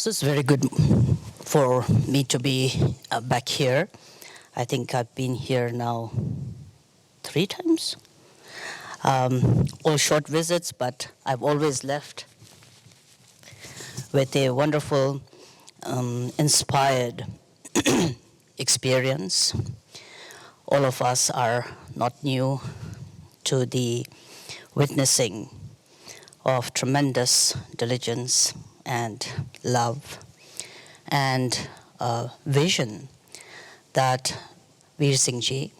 So it's very good for me to be back here. I think I've been here now 3 times. All short visits, but I've always left with a wonderful, inspired experience. All of us are not new to the witnessing of tremendous diligence and love and vision that Veer Singh Ji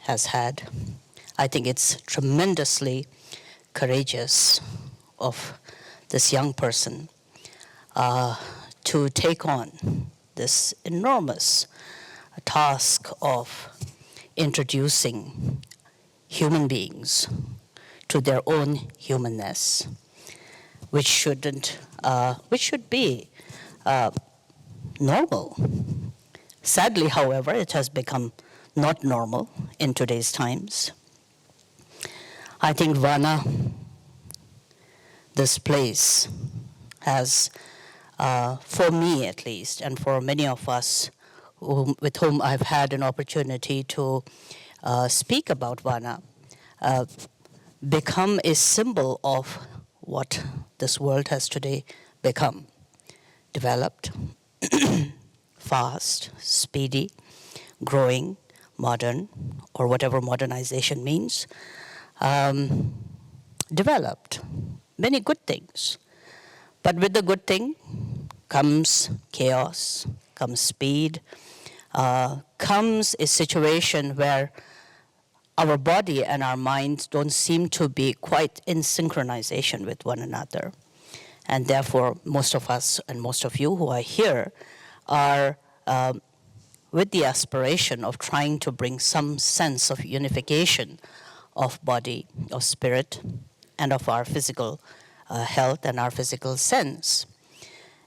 has had. I think it's tremendously courageous of this young person to take on this enormous task of introducing human beings to their own humanness, which should be normal. Sadly, however, it has become not normal in today's times. I think Vana, this place, has, for me at least, and for many of us with whom I've had an opportunity to speak about Vana, become a symbol of what this world has today become. Developed, fast, speedy, growing, modern, or whatever modernization means. Developed many good things. But with the good thing comes chaos, comes speed, comes a situation where our body and our minds don't seem to be quite in synchronization with one another. And therefore, most of us and most of you who are here are with the aspiration of trying to bring some sense of unification of body, of spirit, and of our physical health and our physical sense.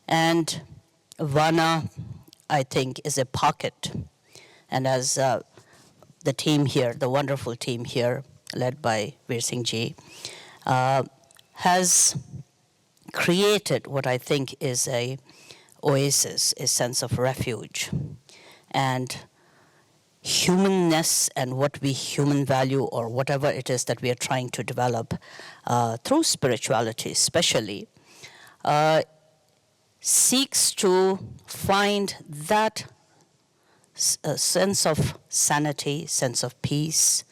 And Vana, I think, is a pocket. And as the team here, the wonderful team here, led by Veer Singh Ji, has created what I think is a oasis, a sense of refuge. And humanness and what we human value, or whatever it is that we are trying to develop through spirituality especially, seeks to find that sense of sanity, sense of peace,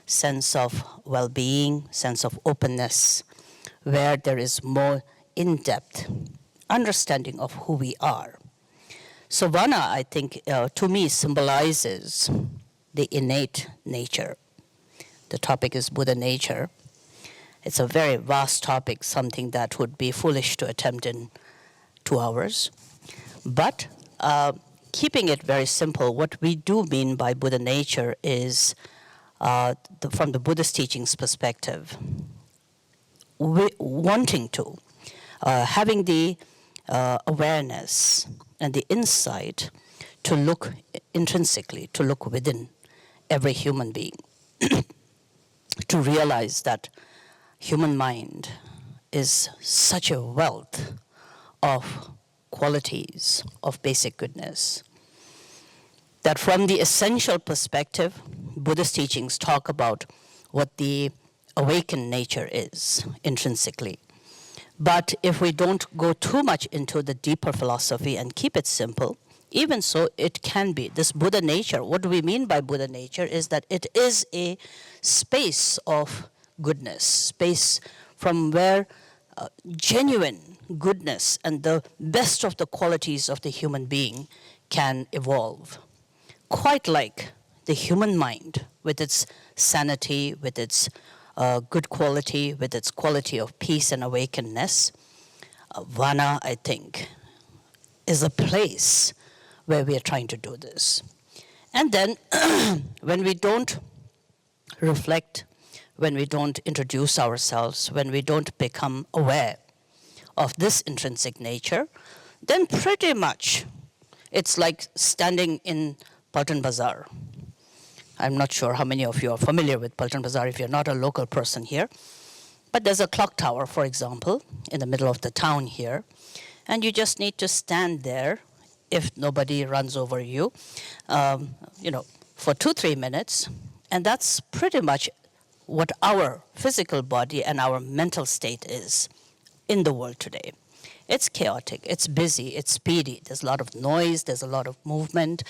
sense of well-being, sense of openness, where there is more in-depth understanding of who we are. So Vana, I think, to me, symbolizes the innate nature. The topic is Buddha nature. It's a very vast topic, something that would be foolish to attempt in 2 hours. But keeping it very simple, what we do mean by Buddha nature is, from the Buddhist teachings perspective, wanting to, having the awareness and the insight to look intrinsically, to look within every human being, to realize that human mind is such a wealth of qualities of basic goodness, that from the essential perspective, Buddhist teachings talk about what the awakened nature is intrinsically. But if we don't go too much into the deeper philosophy and keep it simple, even so, it can be. This Buddha nature, what do we mean by Buddha nature is that it is a space of goodness, space from where genuine goodness and the best of the qualities of the human being can evolve. Quite like the human mind with its sanity, with its good quality, with its quality of peace and awakenedness, Vana, I think, is a place where we are trying to do this. And then when we don't reflect, when we don't introduce ourselves, when we don't become aware of this intrinsic nature, then pretty much it's like standing in Paltan Bazaar. I'm not sure how many of you are familiar with Paltan Bazaar if you're not a local person here. But there's a clock tower, for example, in the middle of the town here. and you just need to stand there if nobody runs over you, for 2-3 minutes, and that's pretty much what our physical body and our mental state is in the world today. It's chaotic, it's busy, it's speedy, there's a lot of noise, there's a lot of movement.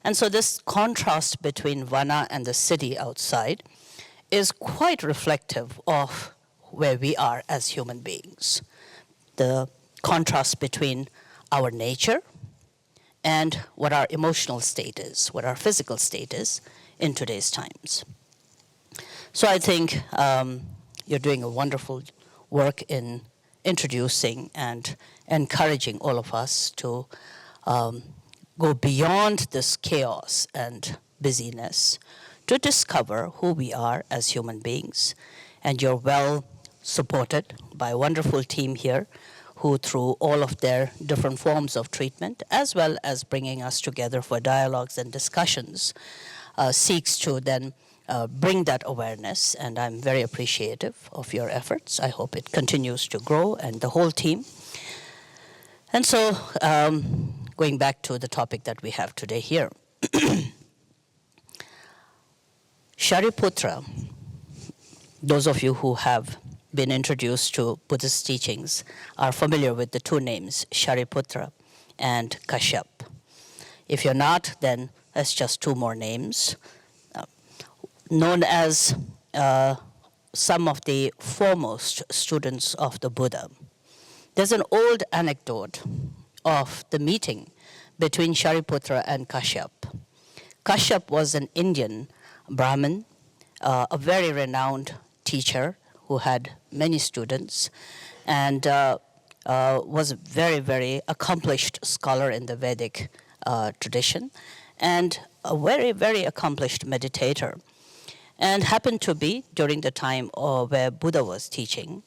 And so this contrast between Vana and the city outside is quite reflective of where we are as human beings. The contrast between our nature and what our emotional state is, what our physical state is in today's times. So I think you're doing a wonderful work in introducing and encouraging all of us to go beyond this chaos and busyness to discover who we are as human beings. And you're well supported by a wonderful team here who, through all of their different forms of treatment, as well as bringing us together for dialogues and discussions, seeks to then bring that awareness, and I'm very appreciative of your efforts. I hope it continues to grow, and the whole team. And so, going back to the topic that we have today here. Shariputra, those of you who have been introduced to Buddhist teachings are familiar with the two names, Shariputra and Kashyap. If you're not, then that's just two more names. Known as some of the foremost students of the Buddha. There's an old anecdote of the meeting between Shariputra and Kashyap. Kashyap was an Indian Brahmin, a very renowned teacher who had many students, and was a very, very accomplished scholar in the Vedic tradition, and a very, very accomplished meditator, and happened to be during the time where Buddha was teaching.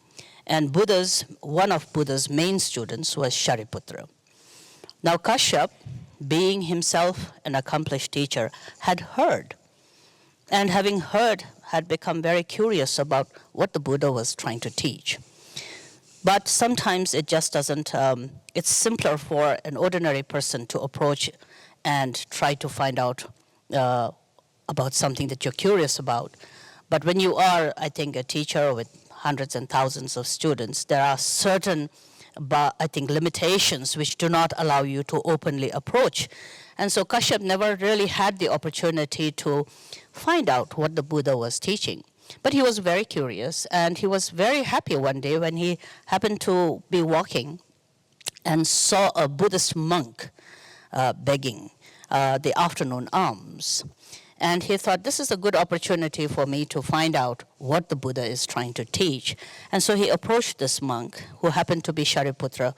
And one of Buddha's main students was Shariputra. Now Kashyap, being himself an accomplished teacher, had heard, and having heard, had become very curious about what the Buddha was trying to teach. But sometimes it just doesn't, it's simpler for an ordinary person to approach and try to find out about something that you're curious about. But when you are, I think, a teacher with hundreds and thousands of students, there are certain, I think, limitations which do not allow you to openly approach. And so Kashyap never really had the opportunity to find out what the Buddha was teaching. But he was very curious, and he was very happy one day when he happened to be walking and saw a Buddhist monk begging the afternoon alms. And he thought, this is a good opportunity for me to find out what the Buddha is trying to teach. And so he approached this monk, who happened to be Shariputra,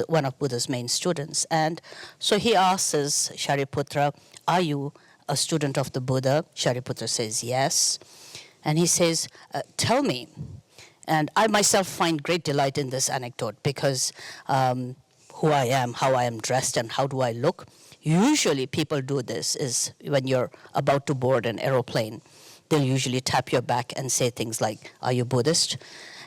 one of Buddha's main students. And so he asks Shariputra, are you a student of the Buddha? Shariputra says, yes. And he says, tell me. And I myself find great delight in this anecdote because who I am, how I am dressed, and how do I look. Usually people do this is when you're about to board an aeroplane. They'll usually tap your back and say things like, are you Buddhist?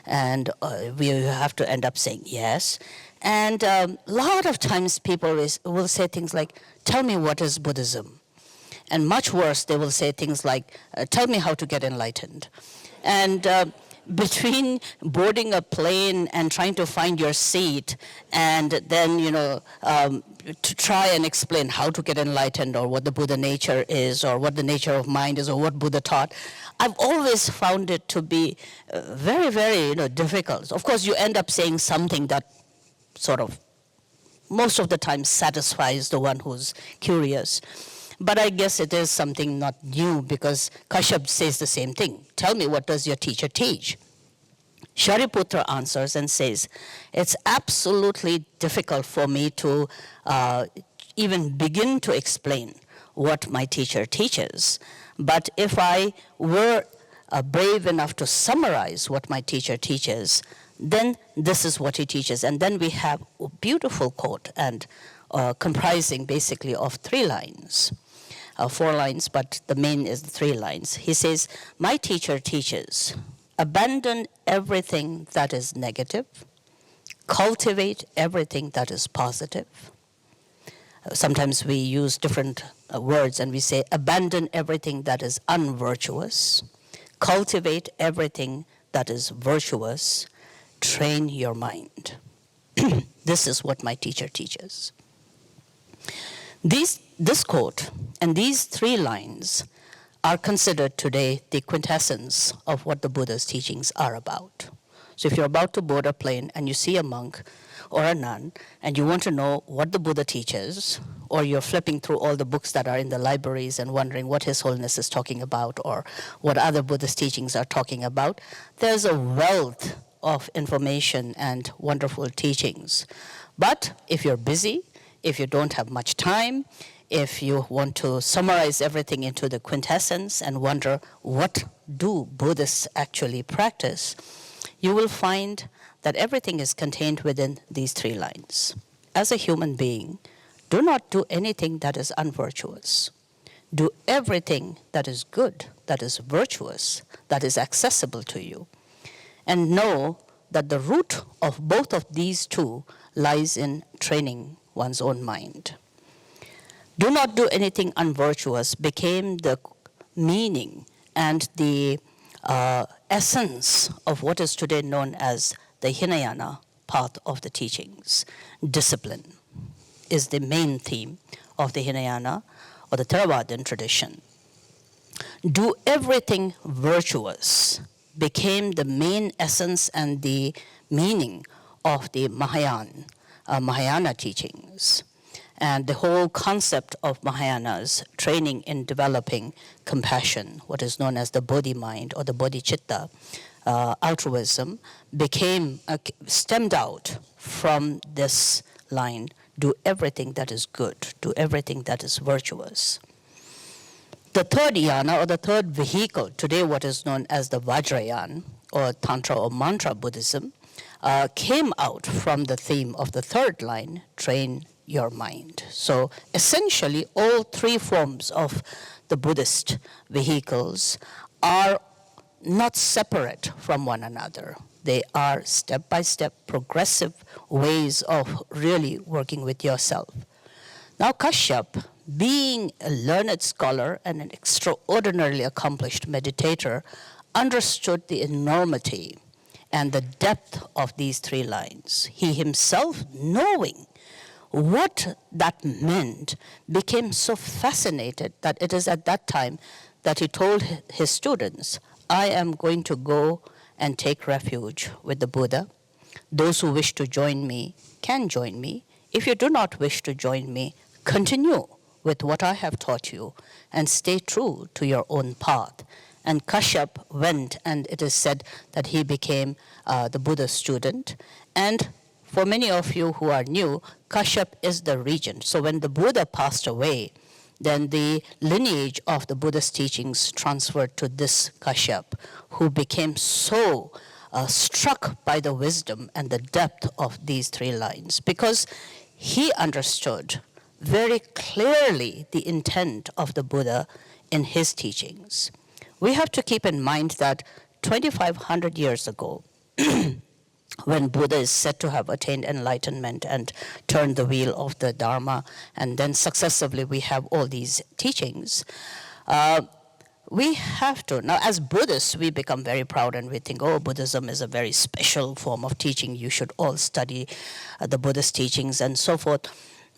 And we have to end up saying yes. And a lot of times people will say things like, tell me what is Buddhism? And much worse, they will say things like, tell me how to get enlightened. And between boarding a plane and trying to find your seat and then, to try and explain how to get enlightened or what the Buddha nature is or what the nature of mind is or what Buddha taught, I've always found it to be very, very difficult. Of course, you end up saying something that sort of most of the time satisfies the one who's curious. But I guess it is something not new because Kashyap says the same thing. Tell me, what does your teacher teach? Shariputra answers and says, it's absolutely difficult for me to even begin to explain what my teacher teaches. But if I were brave enough to summarize what my teacher teaches, then this is what he teaches. And then we have a beautiful quote and comprising basically of 3 lines. 4 lines, but the main is the 3 lines. He says, my teacher teaches, abandon everything that is negative, Cultivate everything that is positive. Sometimes we use different words and we say, abandon everything that is unvirtuous. Cultivate everything that is virtuous. Train your mind. This is what my teacher teaches. This quote and these 3 lines are considered today the quintessence of what the Buddha's teachings are about. So if you're about to board a plane and you see a monk or a nun and you want to know what the Buddha teaches, or you're flipping through all the books that are in the libraries and wondering what His Holiness is talking about or what other Buddhist teachings are talking about, there's a wealth of information and wonderful teachings. But if you're busy, if you don't have much time, if you want to summarize everything into the quintessence and wonder what do Buddhists actually practice, you will find that everything is contained within these 3 lines. As a human being, do not do anything that is unvirtuous. Do everything that is good, that is virtuous, that is accessible to you. And know that the root of both of these 2 lies in training one's own mind. Do not do anything unvirtuous became the meaning and the essence of what is today known as the Hinayana path of the teachings. Discipline is the main theme of the Hinayana or the Theravada tradition. Do everything virtuous became the main essence and the meaning of the Mahayana teachings. And the whole concept of Mahayanas, training in developing compassion, what is known as the Bodhi mind or the Bodhicitta, altruism, stemmed out from this line, do everything that is good, do everything that is virtuous. The 3rd yana or the 3rd vehicle, today what is known as the Vajrayana or Tantra or Mantra Buddhism, came out from the theme of the 3rd line, train your mind. So essentially all 3 forms of the Buddhist vehicles are not separate from one another. They are step-by-step progressive ways of really working with yourself. Now Kashyap, being a learned scholar and an extraordinarily accomplished meditator, understood the enormity and the depth of these 3 lines. He himself, knowing what that meant, became so fascinated that it is at that time that he told his students, I am going to go and take refuge with the Buddha. Those who wish to join me can join me. If you do not wish to join me, continue with what I have taught you and stay true to your own path. And Kashyap went, and it is said that he became the Buddha's student. And for many of you who are new, Kashyap is the regent. So when the Buddha passed away, then the lineage of the Buddhist teachings transferred to this Kashyap, who became so struck by the wisdom and the depth of these 3 lines, because he understood very clearly the intent of the Buddha in his teachings. We have to keep in mind that 2,500 years ago, when Buddha is said to have attained enlightenment and turned the wheel of the Dharma, and then successively we have all these teachings, we have to, now as Buddhists, we become very proud and we think, oh, Buddhism is a very special form of teaching. You should all study the Buddhist teachings and so forth.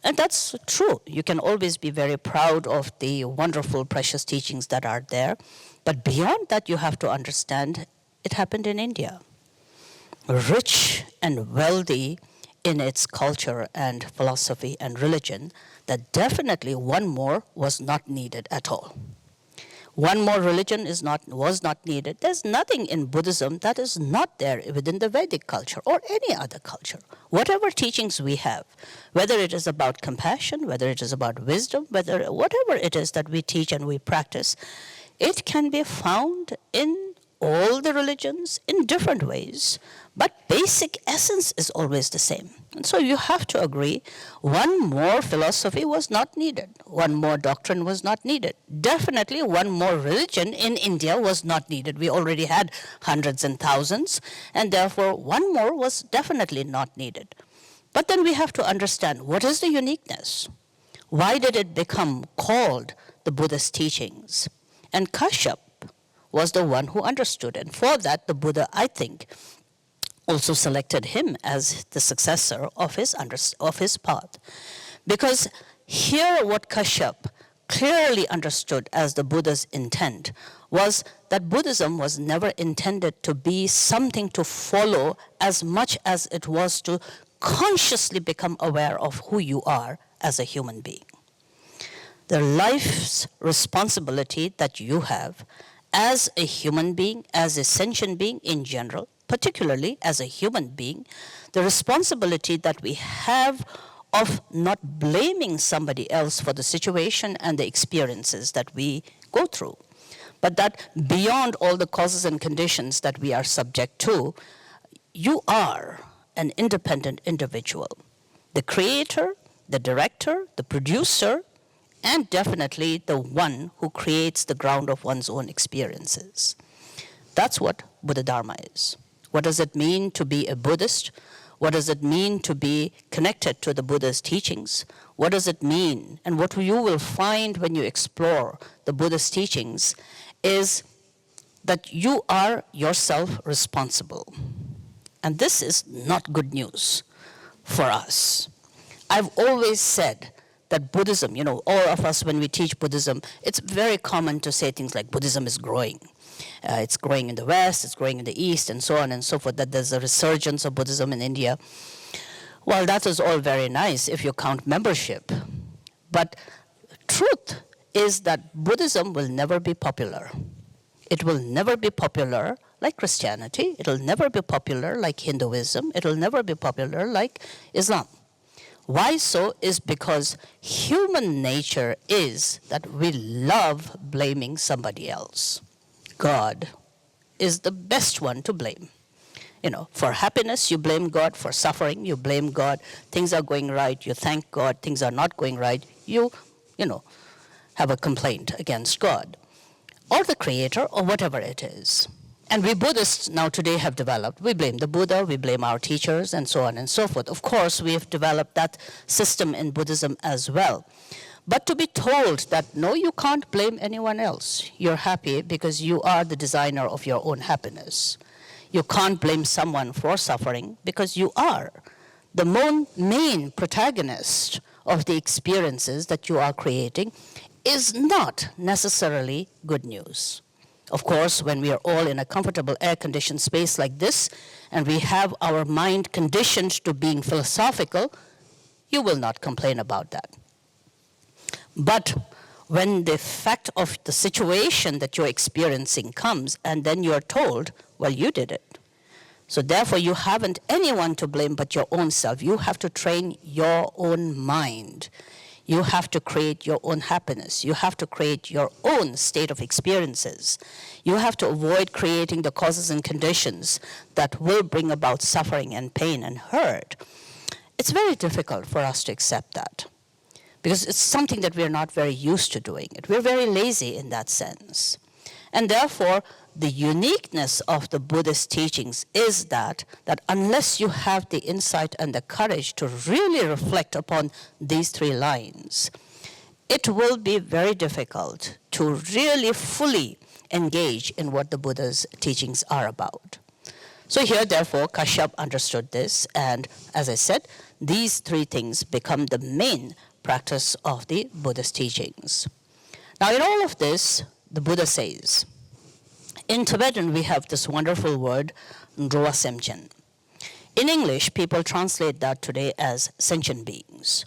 And that's true. You can always be very proud of the wonderful, precious teachings that are there. But beyond that, you have to understand it happened in India. Rich and wealthy in its culture and philosophy and religion, that definitely one more was not needed at all. One more religion was not needed. There's nothing in Buddhism that is not there within the Vedic culture or any other culture. Whatever teachings we have, whether it is about compassion, whether it is about wisdom, whatever it is that we teach and we practice, it can be found in all the religions in different ways, But basic essence is always the same. And so you have to agree, one more philosophy was not needed. One more doctrine was not needed. Definitely one more religion in India was not needed. We already had hundreds and thousands, and therefore one more was definitely not needed. But then we have to understand, what is the uniqueness? Why did it become called the Buddhist teachings? And Kashyap was the one who understood. And for that, the Buddha, I think, also selected him as the successor of his path. Because here what Kashyap clearly understood as the Buddha's intent was that Buddhism was never intended to be something to follow as much as it was to consciously become aware of who you are as a human being. The life's responsibility that you have as a human being, as a sentient being in general, particularly as a human being, the responsibility that we have of not blaming somebody else for the situation and the experiences that we go through, but that beyond all the causes and conditions that we are subject to, you are an independent individual. The creator, the director, the producer, and definitely the one who creates the ground of one's own experiences. That's what Buddha Dharma is. What does it mean to be a Buddhist? What does it mean to be connected to the Buddha's teachings? What does it mean? And what you will find when you explore the Buddha's teachings is that you are yourself responsible. And this is not good news for us. I've always said that Buddhism, all of us when we teach Buddhism, it's very common to say things like Buddhism is growing. It's growing in the West, it's growing in the East, and so on and so forth, that there's a resurgence of Buddhism in India. Well, that is all very nice if you count membership. But truth is that Buddhism will never be popular. It will never be popular like Christianity. It will never be popular like Hinduism. It will never be popular like Islam. Why so? Is because human nature is that we love blaming somebody else. God is the best one to blame. For happiness, you blame God. For suffering, you blame God. Things are going right, you thank God. Things are not going right, you have a complaint against God or the creator or whatever it is. And we Buddhists now today have developed, we blame the Buddha, we blame our teachers, and so on and so forth. Of course, we have developed that system in Buddhism as well. But to be told that, no, you can't blame anyone else. You're happy because you are the designer of your own happiness. You can't blame someone for suffering because you are the main protagonist of the experiences that you are creating is not necessarily good news. Of course, when we are all in a comfortable air-conditioned space like this, and we have our mind conditioned to being philosophical, you will not complain about that. But when the fact of the situation that you're experiencing comes, and then you're told, well, you did it. So therefore, you haven't anyone to blame but your own self. You have to train your own mind. You have to create your own happiness. You have to create your own state of experiences. You have to avoid creating the causes and conditions that will bring about suffering and pain and hurt. It's very difficult for us to accept that because it's something that we're not very used to doing it. We're very lazy in that sense. And therefore, the uniqueness of the Buddhist teachings is that unless you have the insight and the courage to really reflect upon these three lines, it will be very difficult to really fully engage in what the Buddha's teachings are about. So here, therefore, Kashyap understood this, and as I said, these three things become the main practice of the Buddhist teachings. Now, in all of this, the Buddha says, in Tibetan, we have this wonderful word, Ndroa Semchen. In English, people translate that today as sentient beings.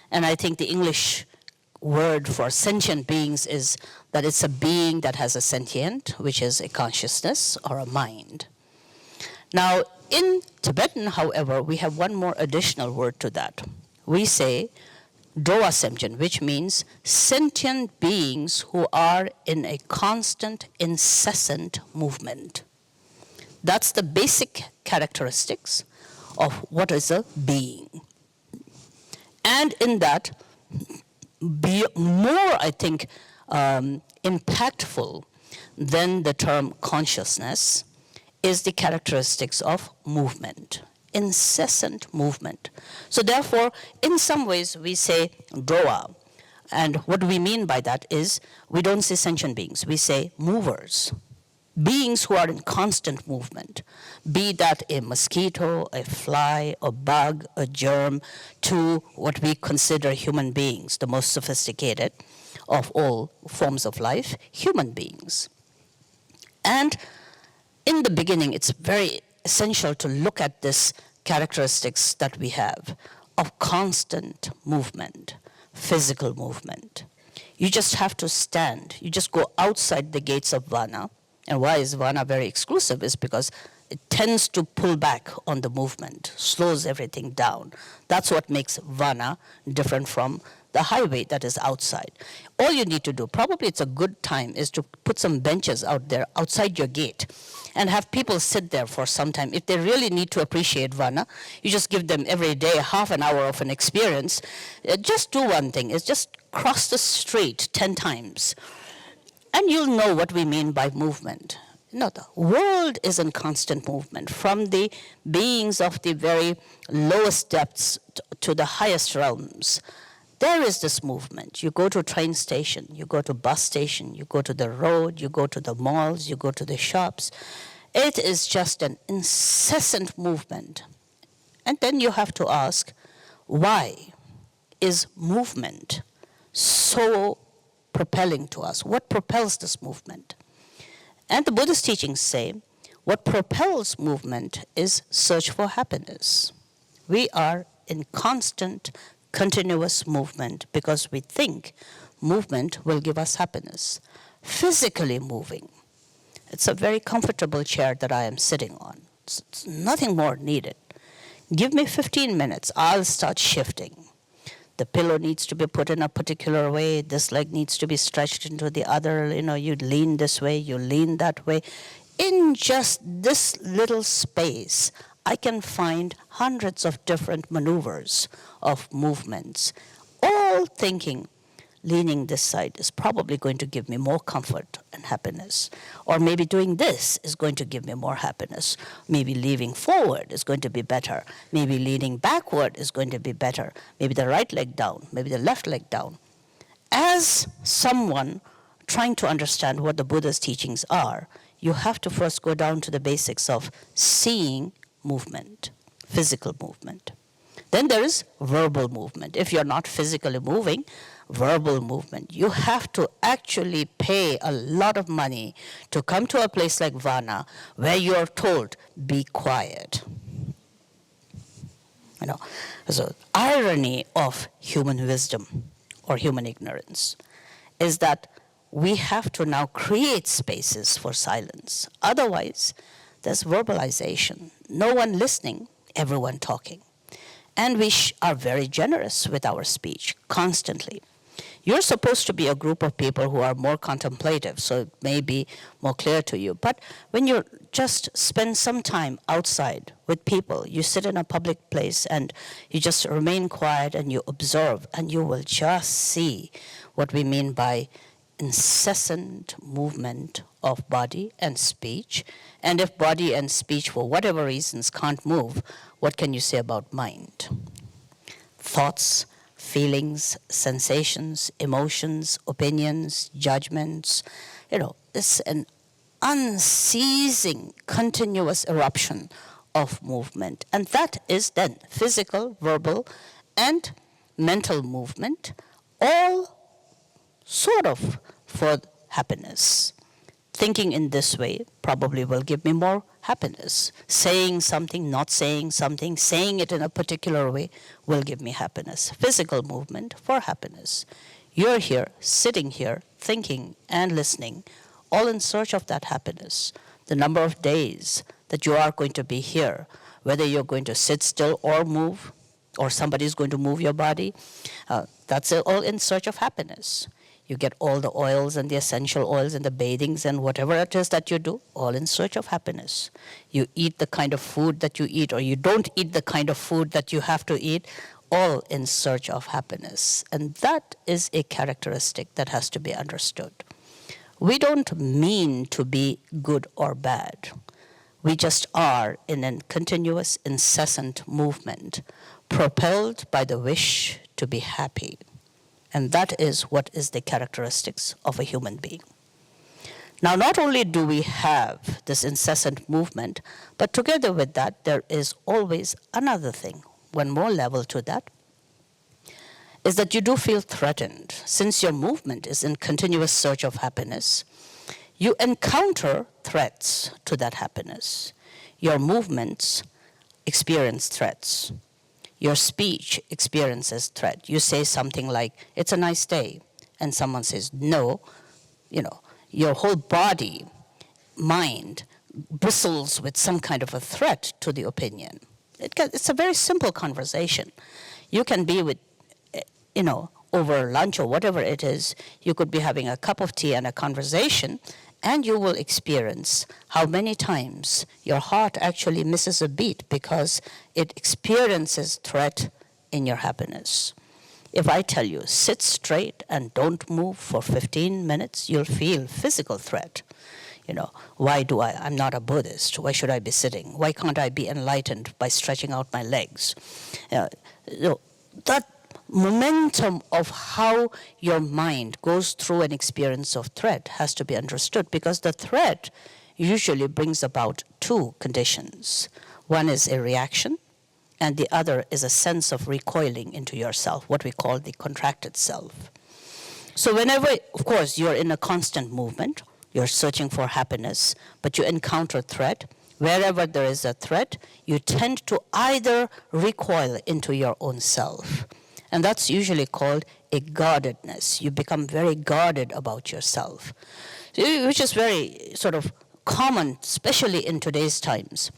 And I think the English word for sentient beings is that it's a being that has a sentient, which is a consciousness or a mind. Now, in Tibetan, however, we have one more additional word to that. We say Doa Semchen, which means sentient beings who are in a constant, incessant movement. That's the basic characteristics of what is a being. And in that, be more, I think, impactful than the term consciousness is the characteristics of movement, incessant movement. So therefore, in some ways, we say Droa. And what we mean by that is we don't say sentient beings, we say movers. Beings who are in constant movement, be that a mosquito, a fly, a bug, a germ, to what we consider human beings, the most sophisticated of all forms of life, human beings. And in the beginning, it's very essential to look at this characteristics that we have of constant movement, physical movement. You just have to stand. You just go outside the gates of Vana. And why is Vana very exclusive is because it tends to pull back on the movement, slows everything down. That's what makes Vana different from the highway that is outside. All you need to do, probably it's a good time, is to put some benches out there outside your gate and have people sit there for some time. If they really need to appreciate Vana, you just give them every day half an hour of an experience. Just do one thing, is just cross the street 10 times. And you'll know what we mean by movement. No, the world is in constant movement, from the beings of the very lowest depths to the highest realms. There is this movement. You go to a train station, you go to a bus station, you go to the road, you go to the malls, you go to the shops. It is just an incessant movement. And then you have to ask, why is movement so propelling to us? What propels this movement? And the Buddhist teachings say, what propels movement is search for happiness. We are in constant, continuous movement because we think movement will give us happiness. Physically moving. It's a very comfortable chair that I am sitting on. It's nothing more needed. Give me 15 minutes, I'll start shifting. The pillow needs to be put in a particular way. This leg needs to be stretched into the other. You lean this way, you lean that way. In just this little space, I can find hundreds of different maneuvers of movements, all thinking, leaning this side is probably going to give me more comfort and happiness. Or maybe doing this is going to give me more happiness. Maybe leaning forward is going to be better. Maybe leaning backward is going to be better. Maybe the right leg down, maybe the left leg down. As someone trying to understand what the Buddha's teachings are, you have to first go down to the basics of seeing movement, physical movement. Then there is verbal movement. If you're not physically moving, verbal movement. You have to actually pay a lot of money to come to a place like Vana where you are told, be quiet. So irony of human wisdom or human ignorance is that we have to now create spaces for silence. Otherwise, there's verbalization. No one listening, everyone talking. And we are very generous with our speech, constantly. You're supposed to be a group of people who are more contemplative, so it may be more clear to you. But when you just spend some time outside with people, you sit in a public place and you just remain quiet and you observe, and you will just see what we mean by incessant movement of body and speech. And if body and speech, for whatever reasons, can't move, what can you say about mind? Thoughts, feelings, sensations, emotions, opinions, judgments. It's an unceasing, continuous eruption of movement. And that is then physical, verbal, and mental movement, all sort of for happiness. Thinking in this way probably will give me more happiness. Saying something, not saying something, saying it in a particular way will give me happiness. Physical movement for happiness. You're here, sitting here, thinking and listening, all in search of that happiness. The number of days that you are going to be here, whether you're going to sit still or move, or somebody's going to move your body, that's all in search of happiness. You get all the oils and the essential oils and the bathings and whatever it is that you do, all in search of happiness. You eat the kind of food that you eat, or you don't eat the kind of food that you have to eat, all in search of happiness. And that is a characteristic that has to be understood. We don't mean to be good or bad. We just are in a continuous, incessant movement, propelled by the wish to be happy. And that is what is the characteristics of a human being. Now, not only do we have this incessant movement, but together with that, there is always another thing, one more level to that, is that you do feel threatened. Since your movement is in continuous search of happiness, you encounter threats to that happiness. Your movements experience threats. Your speech experiences threat. You say something like, it's a nice day, and someone says, no. Your whole body, mind, bristles with some kind of a threat to the opinion. It's a very simple conversation. You can be with, over lunch or whatever it is, you could be having a cup of tea and a conversation, and you will experience how many times your heart actually misses a beat because it experiences threat in your happiness. If I tell you, sit straight and don't move for 15 minutes, you'll feel physical threat. I'm not a Buddhist. Why should I be sitting? Why can't I be enlightened by stretching out my legs? That momentum of how your mind goes through an experience of threat has to be understood, because the threat usually brings about two conditions. One is a reaction, and the other is a sense of recoiling into yourself, what we call the contracted self. So whenever, of course, you're in a constant movement, you're searching for happiness, but you encounter threat, wherever there is a threat, you tend to either recoil into your own self. And that's usually called a guardedness. You become very guarded about yourself, which is very sort of common, especially in today's times.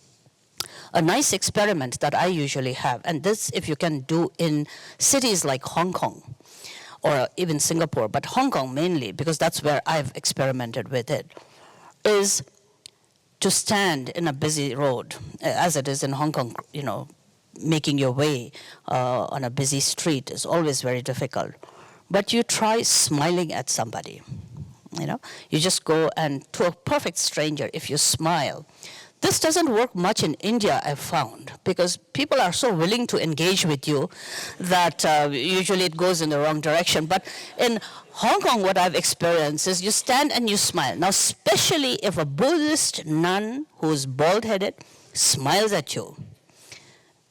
A nice experiment that I usually have, and this if you can do in cities like Hong Kong or even Singapore, but Hong Kong mainly, because that's where I've experimented with it, is to stand in a busy road, as it is in Hong Kong, making your way on a busy street is always very difficult. But you try smiling at somebody. You just go, and to a perfect stranger, if you smile. This doesn't work much in India, I've found, because people are so willing to engage with you that usually it goes in the wrong direction. But in Hong Kong, what I've experienced is you stand and you smile. Now, especially if a Buddhist nun who's bald-headed smiles at you,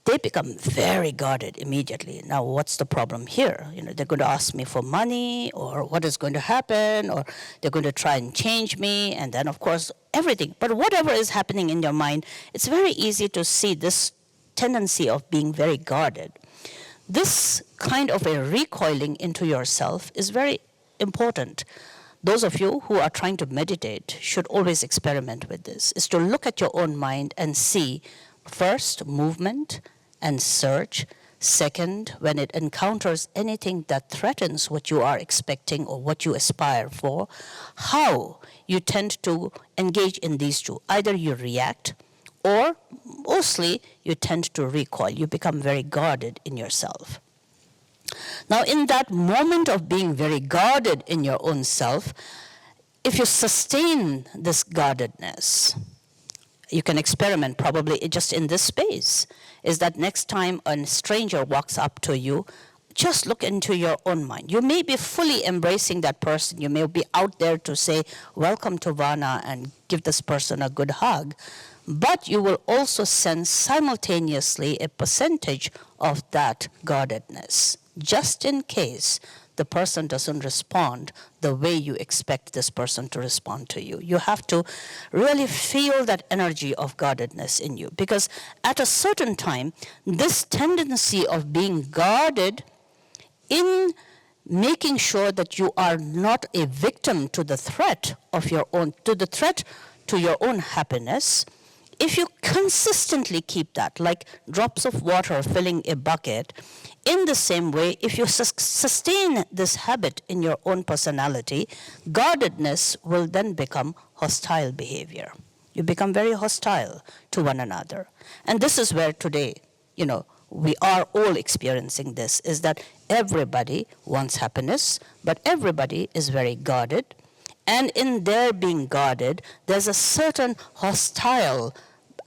they become very guarded immediately. Now, what's the problem here? They're going to ask me for money, or what is going to happen, or they're going to try and change me, and then, of course, everything. But whatever is happening in your mind, it's very easy to see this tendency of being very guarded. This kind of a recoiling into yourself is very important. Those of you who are trying to meditate should always experiment with this, is to look at your own mind and see, first, movement and search. Second, when it encounters anything that threatens what you are expecting or what you aspire for, how you tend to engage in these two. Either you react, or mostly you tend to recoil. You become very guarded in yourself. Now, in that moment of being very guarded in your own self, if you sustain this guardedness, you can experiment probably just in this space, is that next time a stranger walks up to you, just look into your own mind. You may be fully embracing that person. You may be out there to say, welcome to Vana, and give this person a good hug. But you will also sense simultaneously a percentage of that guardedness, just in case the person doesn't respond the way you expect this person to respond to you. You have to really feel that energy of guardedness in you, because at a certain time, this tendency of being guarded in making sure that you are not a victim to the threat of your own, to the threat to your own happiness, if you consistently keep that, like drops of water filling a bucket, in the same way, if you sustain this habit in your own personality, guardedness will then become hostile behavior. You become very hostile to one another. And this is where today, we are all experiencing this, is that everybody wants happiness, but everybody is very guarded. And in their being guarded, there's a certain hostile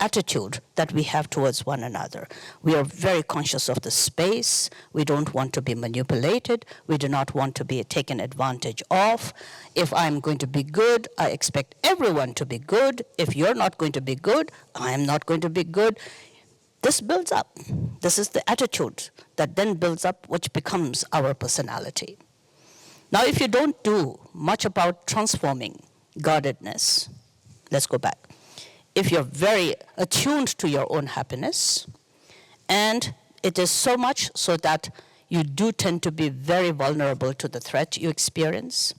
attitude that we have towards one another. We are very conscious of the space. We don't want to be manipulated. We do not want to be taken advantage of. If I'm going to be good, I expect everyone to be good. If you're not going to be good, I'm not going to be good. This builds up. This is the attitude that then builds up, which becomes our personality. Now, if you don't do much about transforming guardedness, let's go back. If you're very attuned to your own happiness, and it is so much so that you do tend to be very vulnerable to the threat you experience,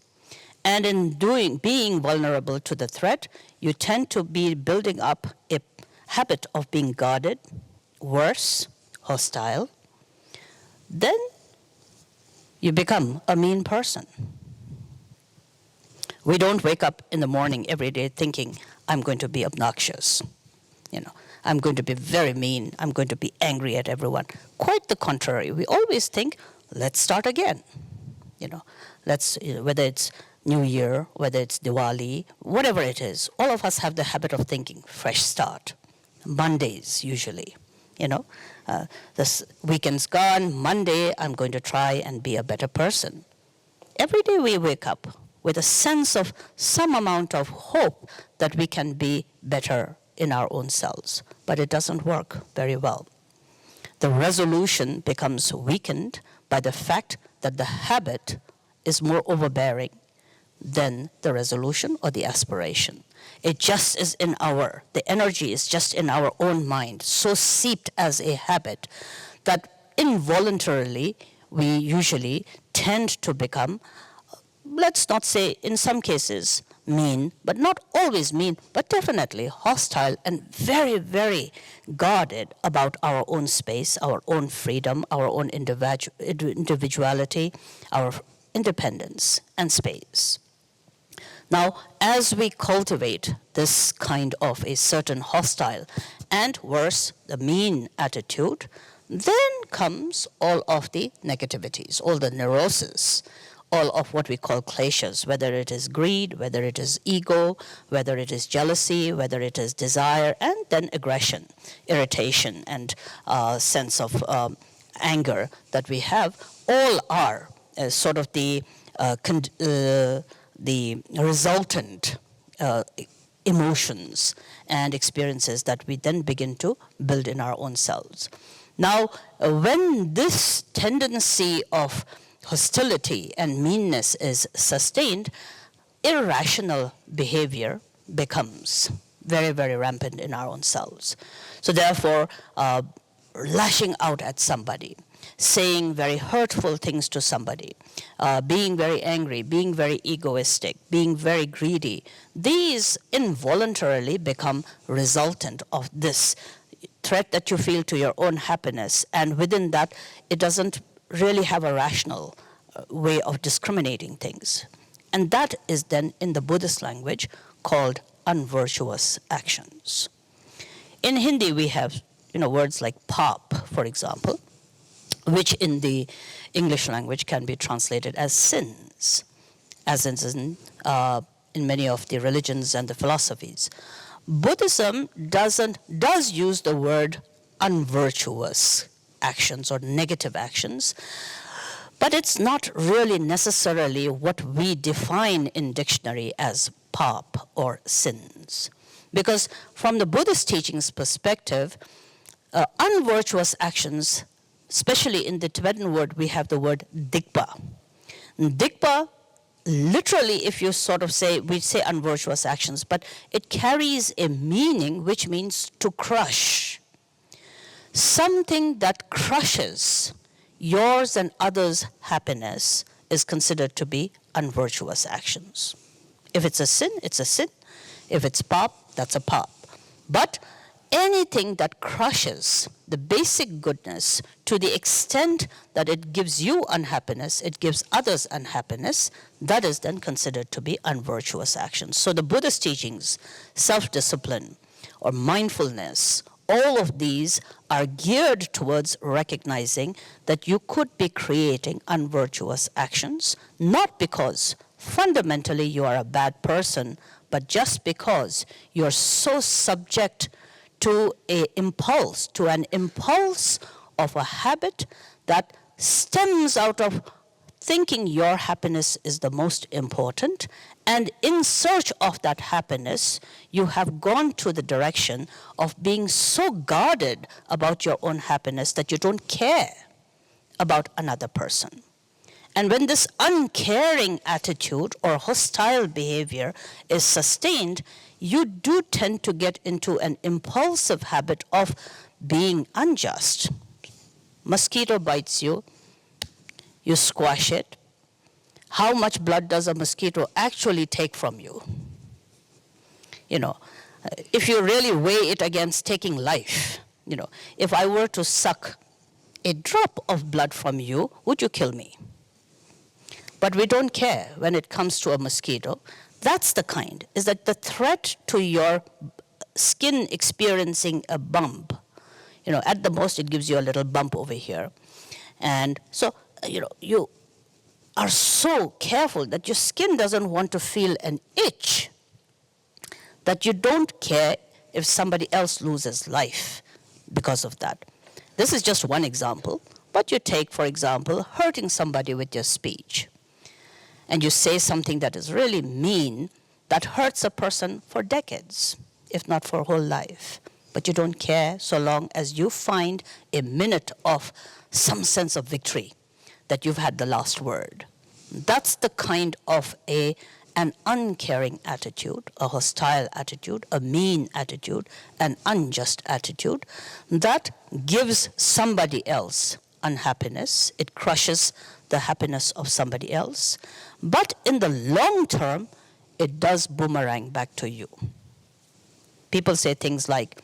and in being vulnerable to the threat, you tend to be building up a habit of being guarded, worse, hostile, then you become a mean person. We don't wake up in the morning every day thinking, I'm going to be obnoxious. I'm going to be very mean. I'm going to be angry at everyone. Quite the contrary. We always think, let's start again. Whether it's New Year, whether it's Diwali, whatever it is, all of us have the habit of thinking, fresh start. Mondays, usually. This weekend's gone. Monday, I'm going to try and be a better person. Every day we wake up with a sense of some amount of hope that we can be better in our own selves. But it doesn't work very well. The resolution becomes weakened by the fact that the habit is more overbearing than the resolution or the aspiration. It just is the energy is just in our own mind, so seeped as a habit that involuntarily we usually tend to become, let's not say in some cases mean, but not always mean, but definitely hostile and very, very guarded about our own space, our own freedom, our own individuality, our independence and space. Now, as we cultivate this kind of a certain hostile and worse, the mean attitude, then comes all of the negativities, all the neuroses, all of what we call kleshas, whether it is greed, whether it is ego, whether it is jealousy, whether it is desire, and then aggression, irritation, and sense of anger that we have, all are sort of the resultant emotions and experiences that we then begin to build in our own selves. Now, when this tendency of hostility and meanness is sustained, irrational behavior becomes very, very rampant in our own selves. So therefore, lashing out at somebody, saying very hurtful things to somebody, being very angry, being very egoistic, being very greedy, these involuntarily become resultant of this threat that you feel to your own happiness, and within that, it doesn't really have a rational way of discriminating things. And that is then, in the Buddhist language, called unvirtuous actions. In Hindi, we have words like pap, for example, which in the English language can be translated as sins, as in many of the religions and the philosophies. Buddhism does use the word unvirtuous actions or negative actions, but it's not really necessarily what we define in dictionary as pap or sins. Because from the Buddhist teachings perspective, unvirtuous actions, especially in the Tibetan word, we have the word dikpa. Dikpa, literally, if you sort of say, we say unvirtuous actions, but it carries a meaning which means to crush. Something that crushes yours and others' happiness is considered to be unvirtuous actions. If it's a sin, it's a sin. If it's pap, that's a pap. But anything that crushes the basic goodness to the extent that it gives you unhappiness, it gives others unhappiness, that is then considered to be unvirtuous actions. So the Buddhist teachings, self-discipline or mindfulness, all of these are geared towards recognizing that you could be creating unvirtuous actions, not because fundamentally you are a bad person, but just because you're so subject to an impulse of a habit that stems out of thinking your happiness is the most important, and in search of that happiness, you have gone to the direction of being so guarded about your own happiness that you don't care about another person. And when this uncaring attitude or hostile behavior is sustained, you do tend to get into an impulsive habit of being unjust. Mosquito bites you, you squash it. How much blood does a mosquito actually take from you? You know, if you really weigh it against taking life, you know, if I were to suck a drop of blood from you, would you kill me? But we don't care when it comes to a mosquito. That's the kind, is that the threat to your skin experiencing a bump, you know, at the most it gives you a little bump over here. And so, you know, you are so careful that your skin doesn't want to feel an itch, that you don't care if somebody else loses life because of that. This is just one example, but you take, for example, hurting somebody with your speech. And you say something that is really mean, that hurts a person for decades, if not for a whole life. But you don't care so long as you find a minute of some sense of victory, that you've had the last word. That's the kind of an uncaring attitude, a hostile attitude, a mean attitude, an unjust attitude that gives somebody else unhappiness. It crushes the happiness of somebody else. But in the long term, it does boomerang back to you. People say things like,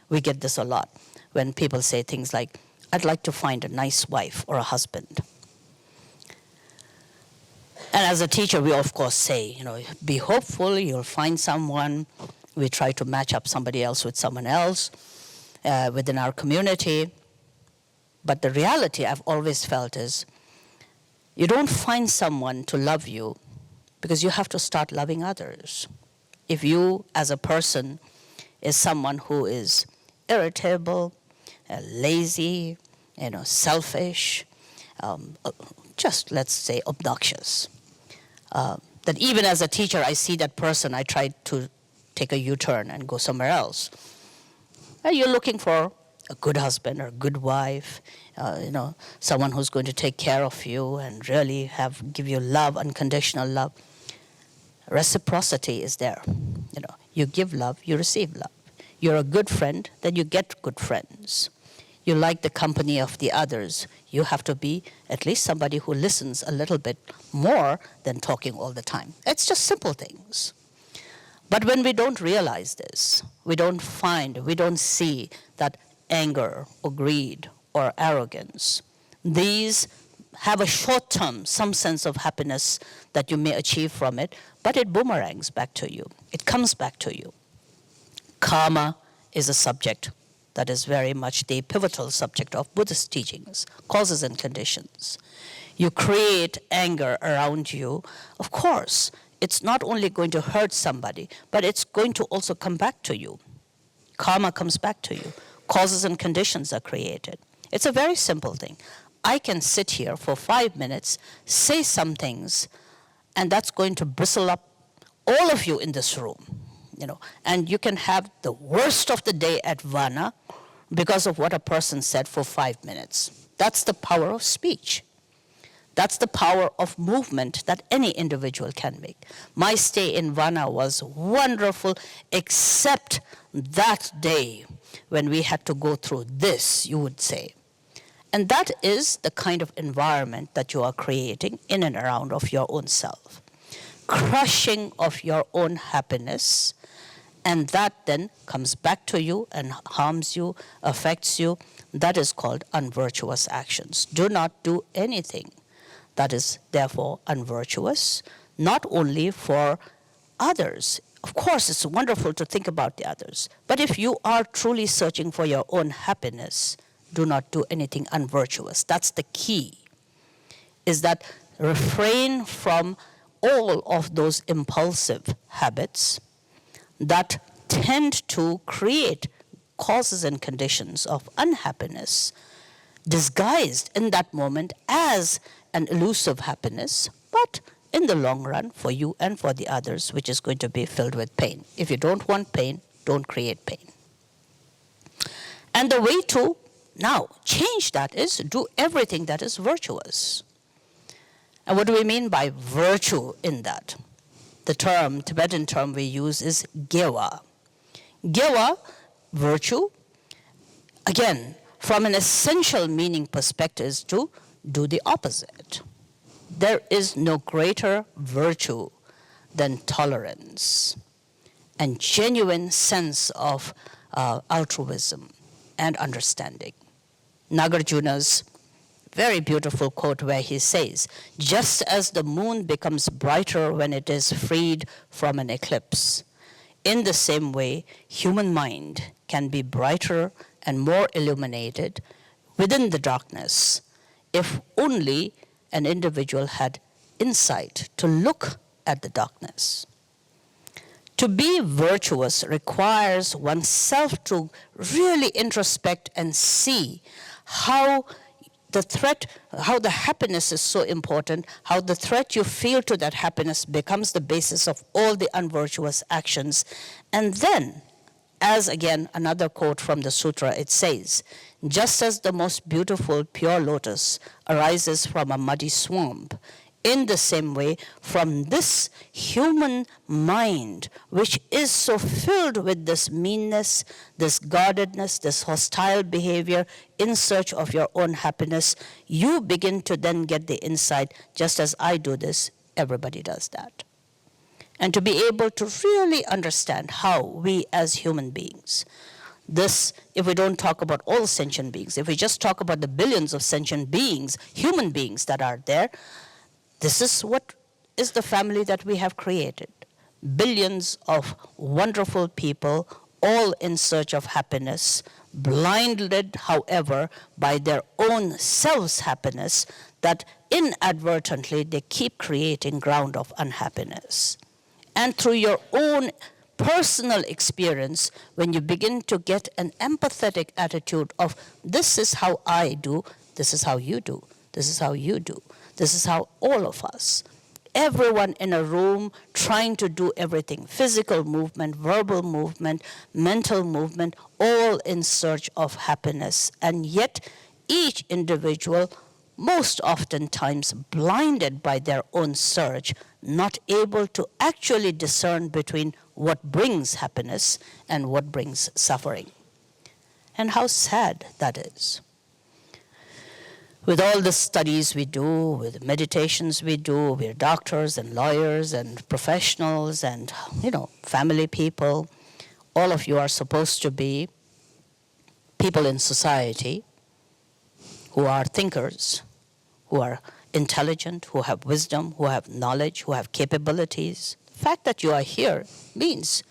we get this a lot, when people say things like, I'd like to find a nice wife or a husband. And as a teacher, we of course say, you know, be hopeful, you'll find someone. We try to match up somebody else with someone else within our community. But the reality I've always felt is, you don't find someone to love you because you have to start loving others. If you, as a person, is someone who is irritable, lazy, you know, selfish, just let's say obnoxious, that even as a teacher, I see that person, I try to take a U-turn and go somewhere else. And you're looking for a good husband or a good wife, you know, someone who's going to take care of you and really give you love, unconditional love. Reciprocity is there. You know, you give love, you receive love. You're a good friend, then you get good friends. You like the company of the others. You have to be at least somebody who listens a little bit more than talking all the time. It's just simple things. But when we don't realize this, we don't see that anger or greed or arrogance, these have a short term, some sense of happiness that you may achieve from it, but it boomerangs back to you. It comes back to you. Karma is a subject that is very much the pivotal subject of Buddhist teachings, causes and conditions. You create anger around you. Of course, it's not only going to hurt somebody, but it's going to also come back to you. Karma comes back to you. Causes and conditions are created. It's a very simple thing. I can sit here for 5 minutes, say some things, and that's going to bristle up all of you in this room. You know, and you can have the worst of the day at Vana because of what a person said for 5 minutes. That's the power of speech. That's the power of movement that any individual can make. My stay in Vana was wonderful, except that day when we had to go through this, you would say. And that is the kind of environment that you are creating in and around of your own self. Crushing of your own happiness and that then comes back to you and harms you, affects you, that is called unvirtuous actions. Do not do anything that is therefore unvirtuous, not only for others. Of course, it's wonderful to think about the others, but if you are truly searching for your own happiness, do not do anything unvirtuous. That's the key, is that refrain from all of those impulsive habits that tend to create causes and conditions of unhappiness, disguised in that moment as an elusive happiness, but in the long run for you and for the others, which is going to be filled with pain. If you don't want pain, don't create pain. And the way to now change that is do everything that is virtuous. And what do we mean by virtue in that? The term, Tibetan term we use is gewa. Gewa, virtue, again, from an essential meaning perspective, is to do the opposite. There is no greater virtue than tolerance and genuine sense of altruism and understanding. Nagarjuna's very beautiful quote where he says, just as the moon becomes brighter when it is freed from an eclipse, in the same way, human mind can be brighter and more illuminated within the darkness if only an individual had insight to look at the darkness. To be virtuous requires oneself to really introspect and see how the happiness is so important, how the threat you feel to that happiness becomes the basis of all the unvirtuous actions. And then, as again another quote from the sutra, it says, just as the most beautiful pure lotus arises from a muddy swamp, in the same way, from this human mind, which is so filled with this meanness, this guardedness, this hostile behavior in search of your own happiness, you begin to then get the insight, just as I do this, everybody does that. And to be able to really understand how we as human beings, this, if we don't talk about all sentient beings, if we just talk about the billions of sentient beings, human beings that are there, this is what is the family that we have created. Billions of wonderful people, all in search of happiness, blinded, however, by their own selves' happiness, that inadvertently they keep creating ground of unhappiness. And through your own personal experience, when you begin to get an empathetic attitude of, this is how I do, this is how you do, this is how you do, this is how all of us, everyone in a room trying to do everything, physical movement, verbal movement, mental movement, all in search of happiness. And yet each individual, most oftentimes blinded by their own search, not able to actually discern between what brings happiness and what brings suffering. And how sad that is. With all the studies we do, with meditations we do, we're doctors and lawyers and professionals and, family people. All of you are supposed to be people in society who are thinkers, who are intelligent, who have wisdom, who have knowledge, who have capabilities. The fact that you are here means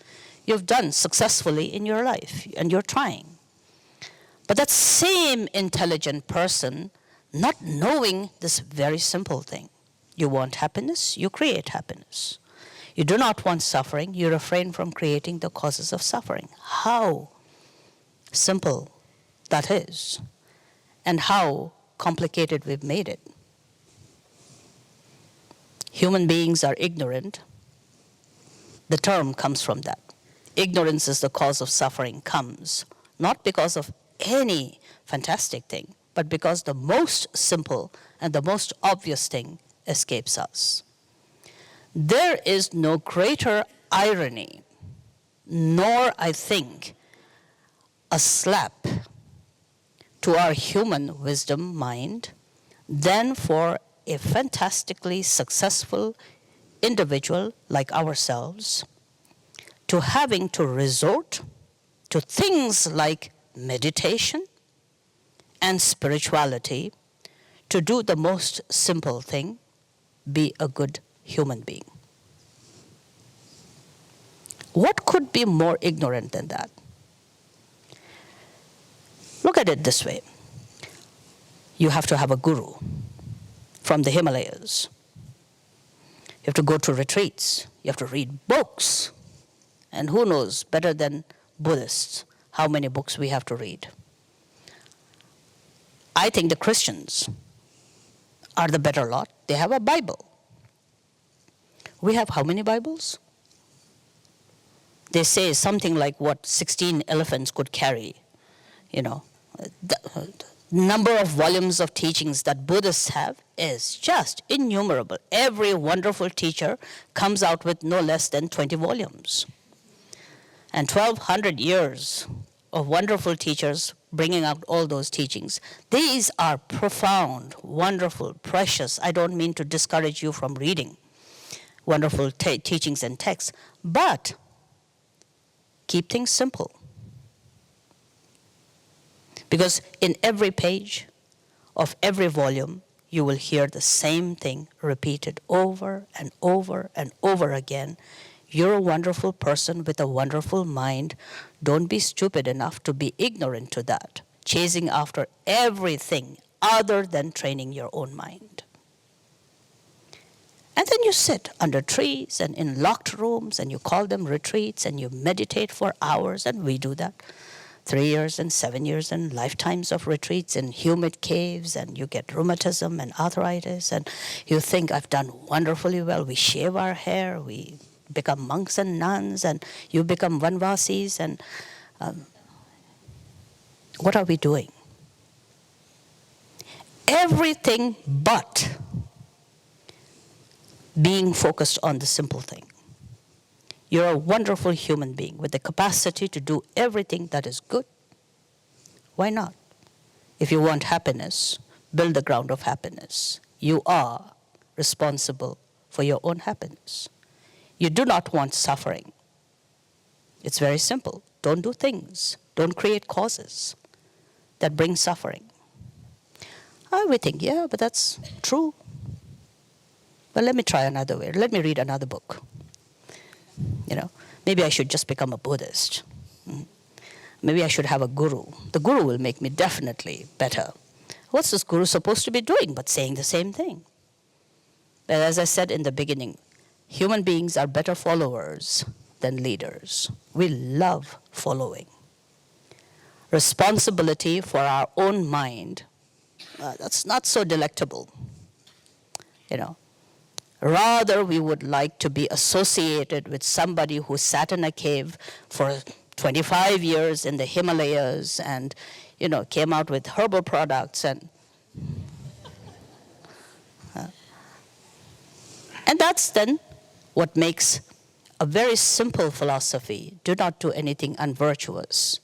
you've done successfully in your life and you're trying. But that same intelligent person, not knowing this very simple thing. You want happiness, you create happiness. You do not want suffering, you refrain from creating the causes of suffering. How simple that is, and how complicated we've made it. Human beings are ignorant. The term comes from that. Ignorance is the cause of suffering comes, not because of any fantastic thing, but because the most simple and the most obvious thing escapes us. There is no greater irony, nor, I think, a slap to our human wisdom mind than for a fantastically successful individual like ourselves to having to resort to things like meditation and spirituality to do the most simple thing, be a good human being. What could be more ignorant than that? Look at it this way. You have to have a guru from the Himalayas. You have to go to retreats. You have to read books. And who knows better than Buddhists how many books we have to read. I think the Christians are the better lot. They have a Bible. We have how many Bibles? They say something like what 16 elephants could carry. You know, the number of volumes of teachings that Buddhists have is just innumerable. Every wonderful teacher comes out with no less than 20 volumes. And 1,200 years of wonderful teachers bringing out all those teachings. These are profound, wonderful, precious. I don't mean to discourage you from reading wonderful teachings and texts, but keep things simple. Because in every page of every volume, you will hear the same thing repeated over and over and over again. You're a wonderful person with a wonderful mind. Don't be stupid enough to be ignorant to that, chasing after everything other than training your own mind. And then you sit under trees and in locked rooms and you call them retreats and you meditate for hours, and we do that. 3 years and 7 years and lifetimes of retreats in humid caves, and you get rheumatism and arthritis, and you think, I've done wonderfully well. We shave our hair, we become monks and nuns, and you become vanvasis, and what are we doing? Everything but being focused on the simple thing. You're a wonderful human being with the capacity to do everything that is good. Why not? If you want happiness, build the ground of happiness. You are responsible for your own happiness. You do not want suffering. It's very simple. Don't do things. Don't create causes that bring suffering. We think, yeah, but that's true. Well, let me try another way. Let me read another book. You know, maybe I should just become a Buddhist. Maybe I should have a guru. The guru will make me definitely better. What's this guru supposed to be doing but saying the same thing? But as I said in the beginning, human beings are better followers than leaders. We love following. Responsibility for our own mind, that's not so delectable. You know, rather we would like to be associated with somebody who sat in a cave for 25 years in the Himalayas and, you know, came out with herbal products and that's then what makes a very simple philosophy. Do not do anything unvirtuous.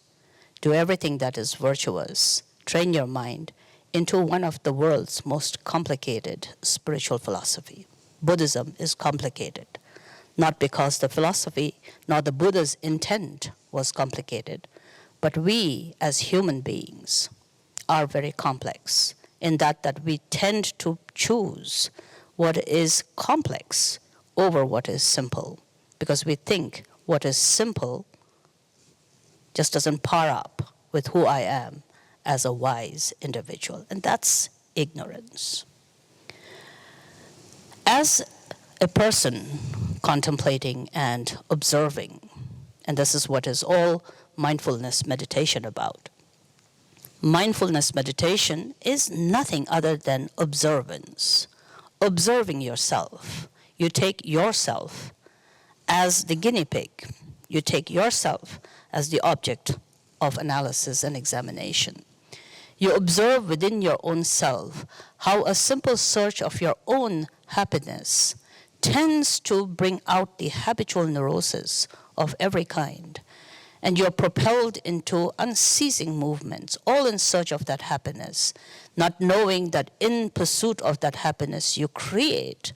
Do everything that is virtuous. Train your mind into one of the world's most complicated spiritual philosophy. Buddhism is complicated, not because the philosophy nor the Buddha's intent was complicated, but we as human beings are very complex in that we tend to choose what is complex over what is simple, because we think what is simple just doesn't par up with who I am as a wise individual, and that's ignorance. As a person contemplating and observing, and this is what is all mindfulness meditation about. Mindfulness meditation is nothing other than observance. Observing yourself. You take yourself as the guinea pig. You take yourself as the object of analysis and examination. You observe within your own self how a simple search of your own happiness tends to bring out the habitual neurosis of every kind. And you're propelled into unceasing movements, all in search of that happiness, not knowing that in pursuit of that happiness, you create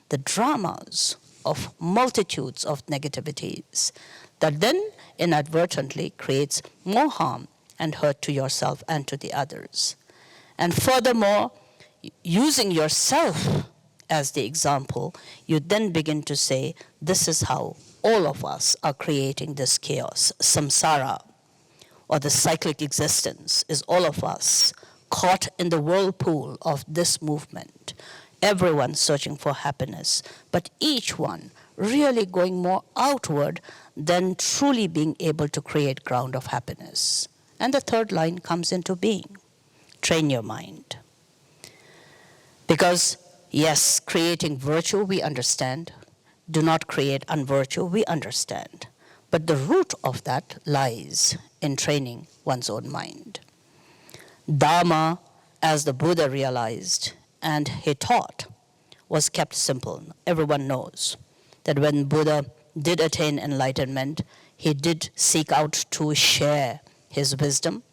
the dramas of multitudes of negativities, that then inadvertently creates more harm and hurt to yourself and to the others. And furthermore, using yourself as the example, you then begin to say, this is how all of us are creating this chaos. Samsara, or the cyclic existence, is all of us caught in the whirlpool of this movement. Everyone searching for happiness, but each one really going more outward than truly being able to create ground of happiness. And the third line comes into being. Train your mind. Because yes, creating virtue we understand. Do not create unvirtue, we understand. But the root of that lies in training one's own mind. Dharma, as the Buddha realized and he taught, was kept simple. Everyone knows that when Buddha did attain enlightenment, he did seek out to share his wisdom.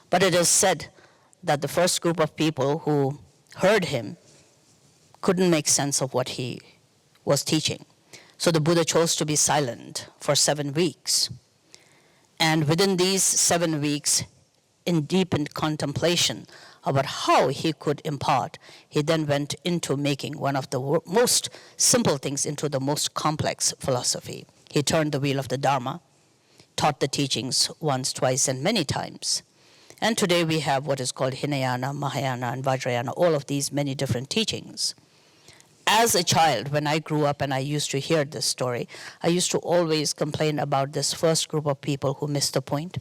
But it is said that the first group of people who heard him couldn't make sense of what he was teaching. So the Buddha chose to be silent for 7 weeks. And within these 7 weeks, in deepened contemplation about how he could impart, he then went into making one of the most simple things into the most complex philosophy. He turned the wheel of the Dharma, taught the teachings once, twice, and many times. And today we have what is called Hinayana, Mahayana, and Vajrayana, all of these many different teachings. As a child, when I grew up and I used to hear this story, I used to always complain about this first group of people who missed the point.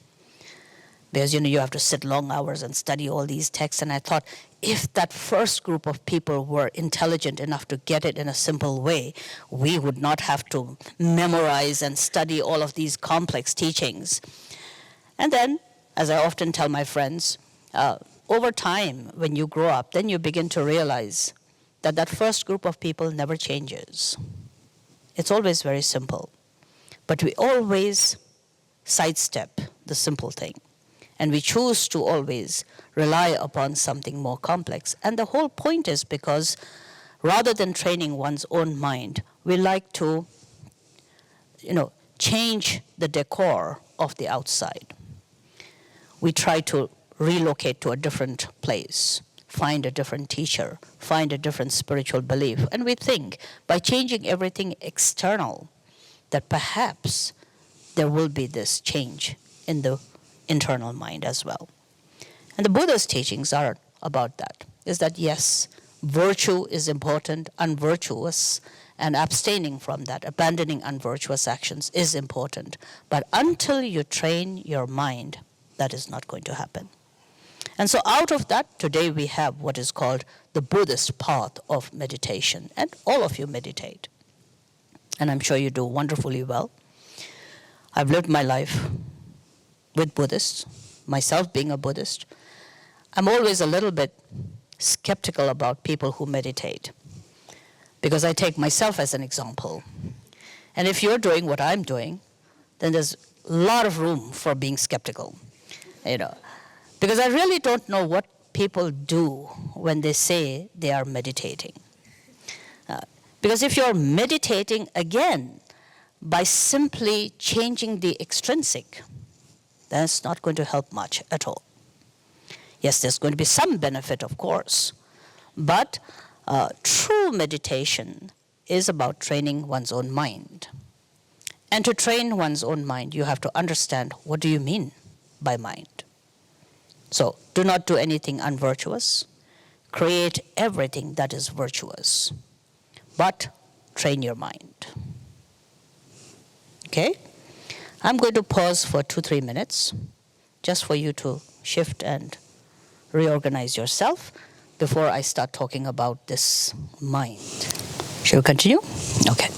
Because, you have to sit long hours and study all these texts. And I thought, if that first group of people were intelligent enough to get it in a simple way, we would not have to memorize and study all of these complex teachings. And then, as I often tell my friends, over time, when you grow up, then you begin to realize that that first group of people never changes. It's always very simple. But we always sidestep the simple thing. And we choose to always rely upon something more complex. And the whole point is because rather than training one's own mind, we like to, change the decor of the outside. We try to relocate to a different place, find a different teacher, find a different spiritual belief. And we think by changing everything external that perhaps there will be this change in the internal mind as well. And the Buddha's teachings are about that, is that yes, virtue is important, unvirtuous, and abstaining from that, abandoning unvirtuous actions is important. But until you train your mind, that is not going to happen. And so out of that, today we have what is called the Buddhist path of meditation. And all of you meditate. And I'm sure you do wonderfully well. I've lived my life with Buddhists, myself being a Buddhist. I'm always a little bit skeptical about people who meditate because I take myself as an example. And if you're doing what I'm doing, then there's a lot of room for being skeptical, because I really don't know what people do when they say they are meditating. Because if you're meditating again by simply changing the extrinsic, that's not going to help much at all. Yes, there's going to be some benefit, of course, but true meditation is about training one's own mind. And to train one's own mind, you have to understand, what do you mean by mind? So, do not do anything unvirtuous. Create everything that is virtuous. But train your mind. Okay? I'm going to pause for 2-3 minutes just for you to shift and reorganize yourself before I start talking about this mind. Shall we continue? Okay.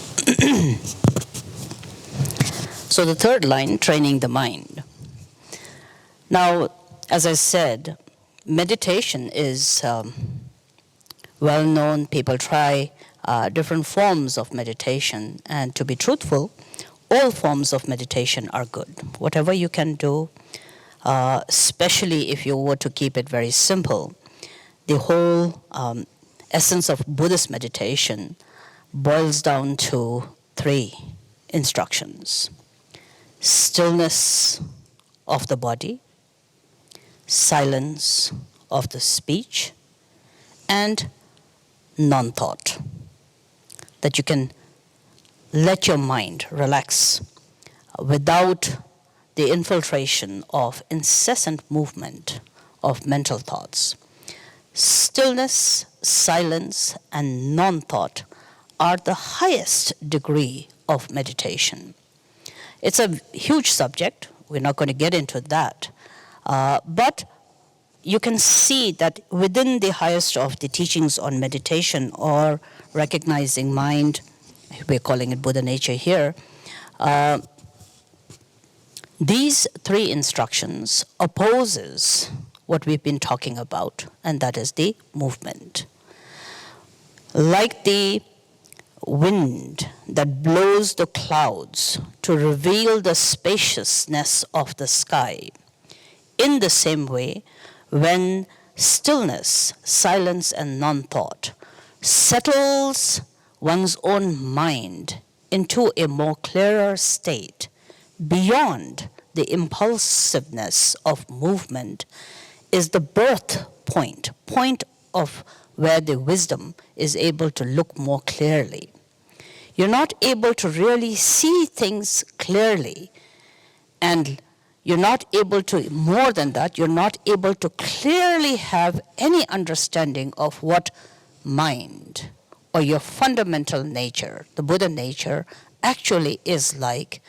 So the third line, training the mind. Now, as I said, meditation is well known. People try different forms of meditation. And to be truthful, all forms of meditation are good. Whatever you can do, especially if you were to keep it very simple, the whole essence of Buddhist meditation boils down to 3 instructions. stillness of the body, silence of the speech, and non-thought. That you can let your mind relax without the infiltration of incessant movement of mental thoughts. Stillness, silence, and non-thought are the highest degree of meditation. It's a huge subject. We're not going to get into that. But you can see that within the highest of the teachings on meditation or recognizing mind, we're calling it Buddha nature here, these three instructions opposes what we've been talking about, and that is the movement. Like the wind that blows the clouds to reveal the spaciousness of the sky, in the same way, when stillness, silence, and non-thought settles one's own mind into a more clearer state beyond the impulsiveness of movement, is the birth point of where the wisdom is able to look more clearly. You're not able to really see things clearly, and you're not able to, more than that, you're not able to clearly have any understanding of what mind or your fundamental nature, the Buddha nature, actually is like,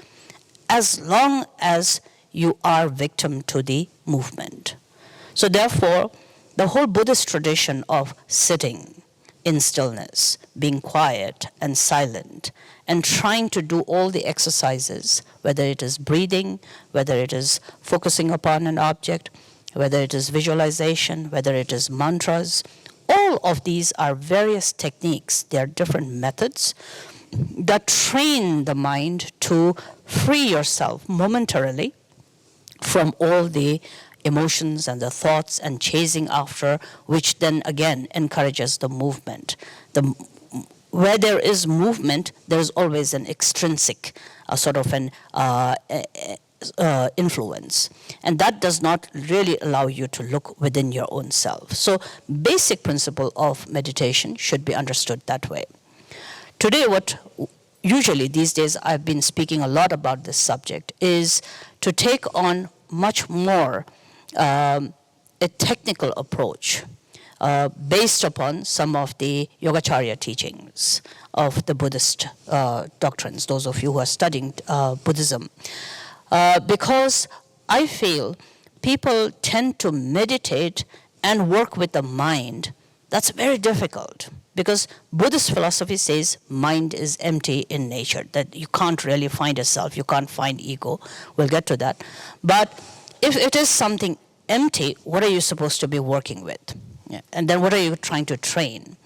as long as you are victim to the movement. So therefore, the whole Buddhist tradition of sitting in stillness, being quiet and silent, and trying to do all the exercises, whether it is breathing, whether it is focusing upon an object, whether it is visualization, whether it is mantras, all of these are various techniques. They are different methods that train the mind to free yourself momentarily from all the emotions and the thoughts and chasing after, which then again encourages the movement. Where there is movement, there is always an extrinsic sort of an influence. And that does not really allow you to look within your own self. So basic principle of meditation should be understood that way. Today, what usually these days I've been speaking a lot about this subject is to take on much more a technical approach based upon some of the Yogacarya teachings of the Buddhist doctrines, those of you who are studying Buddhism. Because I feel people tend to meditate and work with the mind. That's very difficult, because Buddhist philosophy says mind is empty in nature, that you can't really find a self, you can't find ego. We'll get to that. But if it is something empty, what are you supposed to be working with? Yeah. And then what are you trying to train?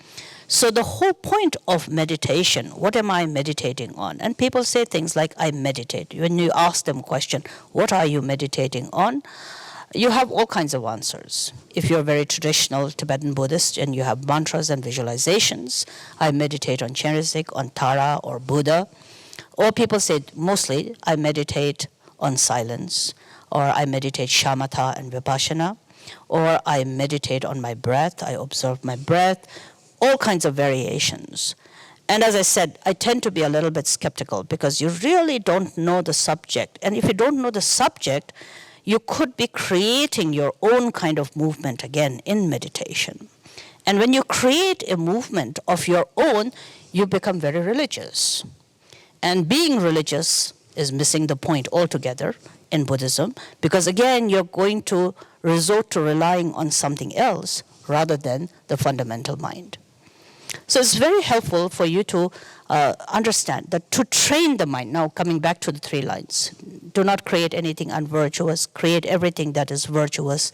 So the whole point of meditation, what am I meditating on? And people say things like, I meditate. When you ask them a question, what are you meditating on? You have all kinds of answers. If you're a very traditional Tibetan Buddhist and you have mantras and visualizations, I meditate on Chenrezig, on Tara or Buddha. Or people say, mostly, I meditate on silence, or I meditate shamatha and vipassana, or I meditate on my breath, I observe my breath, all kinds of variations. And as I said, I tend to be a little bit skeptical because you really don't know the subject. And if you don't know the subject, you could be creating your own kind of movement again in meditation. And when you create a movement of your own, you become very religious. And being religious is missing the point altogether in Buddhism, because again, you're going to resort to relying on something else rather than the fundamental mind. So it's very helpful for you to understand that to train the mind, now coming back to the 3 lines, do not create anything unvirtuous, create everything that is virtuous,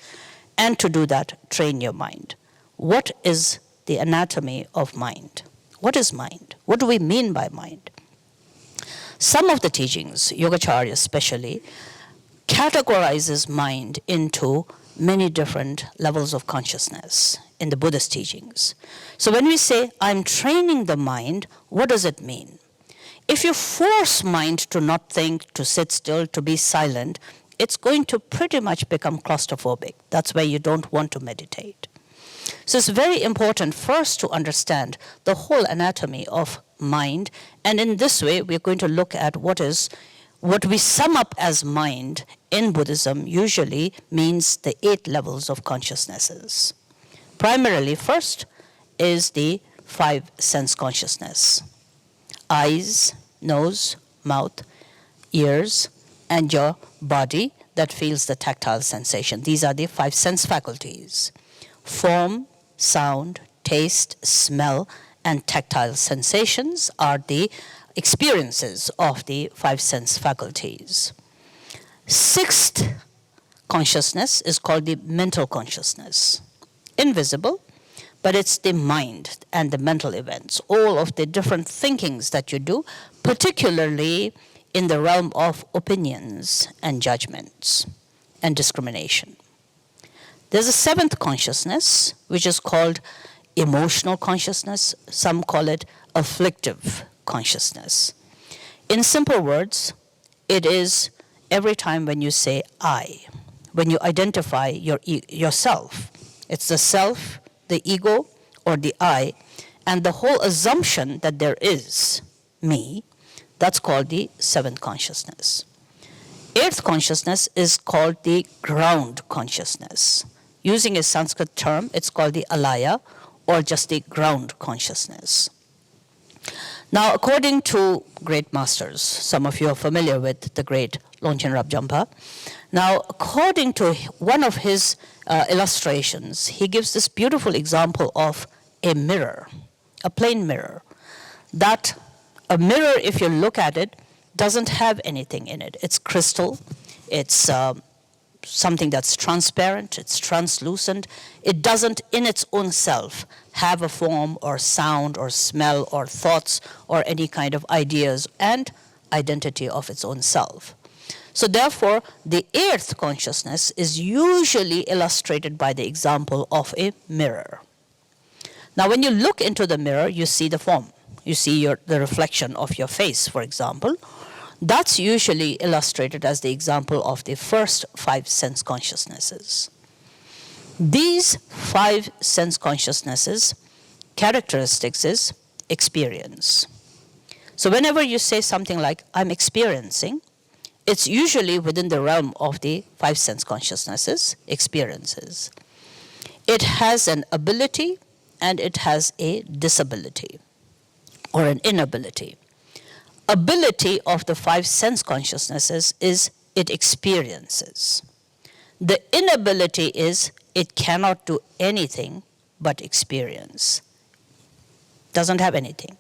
and to do that, train your mind. What is the anatomy of mind? What is mind? What do we mean by mind? Some of the teachings, Yogacarya especially, categorizes mind into many different levels of consciousness in the Buddhist teachings. So when we say, I'm training the mind, what does it mean? If you force mind to not think, to sit still, to be silent, it's going to pretty much become claustrophobic. That's why you don't want to meditate. So it's very important first to understand the whole anatomy of mind, and in this way we're going to look at what we sum up as mind in Buddhism usually means the 8 levels of consciousnesses. Primarily, first is the 5 sense consciousness. Eyes, nose, mouth, ears, and your body that feels the tactile sensation. These are the 5 sense faculties. Form, sound, taste, smell, and tactile sensations are the experiences of the 5 sense faculties. 6th consciousness is called the mental consciousness. Invisible, but it's the mind and the mental events, all of the different thinkings that you do, particularly in the realm of opinions and judgments and discrimination. There's a 7th consciousness, which is called emotional consciousness. Some call it afflictive consciousness. In simple words, it is every time when you say I, when you identify yourself. It's the self, the ego, or the I, and the whole assumption that there is me. That's called the 7th consciousness. 8th consciousness is called the ground consciousness. Using a Sanskrit term, it's called the alaya, or just the ground consciousness. Now, according to great masters, some of you are familiar with the great Longchen Rabjampa. Now, according to one of his illustrations, he gives this beautiful example of a mirror, a plain mirror. That a mirror, if you look at it, doesn't have anything in it. It's crystal, it's something that's transparent, it's translucent. It doesn't in its own self have a form or sound or smell or thoughts or any kind of ideas and identity of its own self. So therefore, the 8th consciousness is usually illustrated by the example of a mirror. Now when you look into the mirror, you see the form. You see the reflection of your face, for example. That's usually illustrated as the example of the first 5 sense consciousnesses. These 5 sense consciousnesses, characteristics is experience. So whenever you say something like, I'm experiencing, it's usually within the realm of the 5 sense consciousnesses, experiences. It has an ability and it has a disability or an inability. Ability of the 5 sense consciousnesses is it experiences. The inability is it cannot do anything but experience. Doesn't have anything.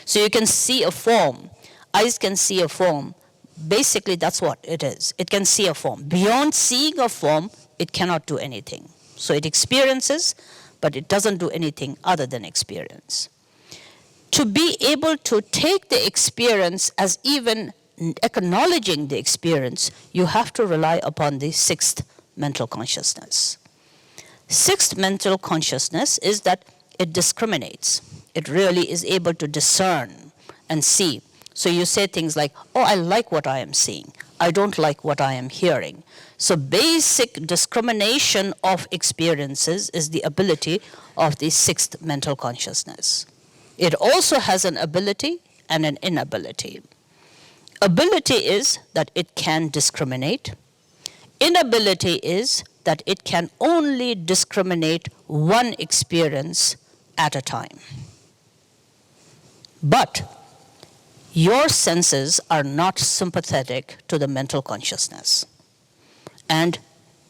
So you can see a form. Eyes can see a form. Basically, that's what it is. It can see a form. Beyond seeing a form, it cannot do anything. So it experiences, but it doesn't do anything other than experience. To be able to take the experience as even acknowledging the experience, you have to rely upon the 6th mental consciousness. 6th mental consciousness is that it discriminates. It really is able to discern and see. So you say things like, oh, I like what I am seeing. I don't like what I am hearing. So basic discrimination of experiences is the ability of the 6th mental consciousness. It also has an ability and an inability. Ability is that it can discriminate. Inability is that it can only discriminate one experience at a time. But your senses are not sympathetic to the mental consciousness. And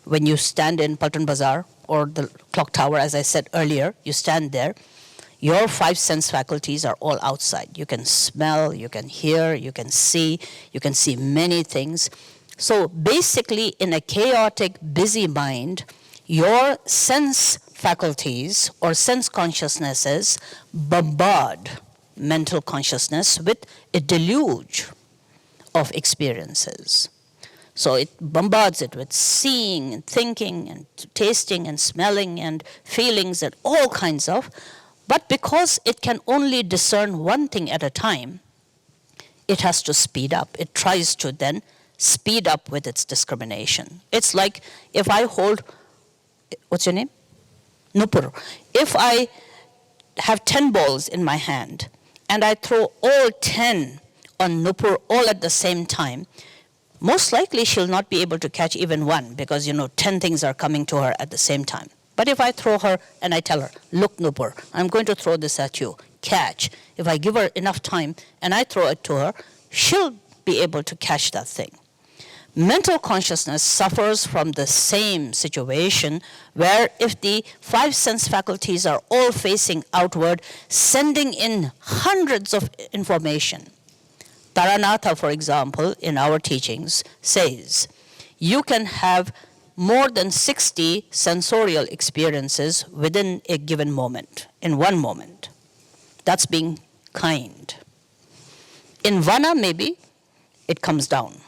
when you stand in Paltan Bazaar or the clock tower, as I said earlier, you stand there, your 5 sense faculties are all outside. You can smell, you can hear, you can see many things. So basically, in a chaotic, busy mind, your sense faculties or sense consciousnesses bombard mental consciousness with a deluge of experiences. So it bombards it with seeing and thinking and tasting and smelling and feelings and all kinds of. But because it can only discern one thing at a time, it has to speed up. It tries to then speed up with its discrimination. It's like if I hold, what's your name? Nupur. If I have 10 balls in my hand and I throw all 10 on Nupur all at the same time, most likely she'll not be able to catch even one because, 10 things are coming to her at the same time. But if I throw her and I tell her, look, Nupur, I'm going to throw this at you, catch. If I give her enough time and I throw it to her, she'll be able to catch that thing. Mental consciousness suffers from the same situation where if the 5 sense faculties are all facing outward, sending in hundreds of information. Taranatha, for example, in our teachings, says you can have more than 60 sensorial experiences within a given moment, in one moment. That's being kind. In Vana, maybe, it comes down,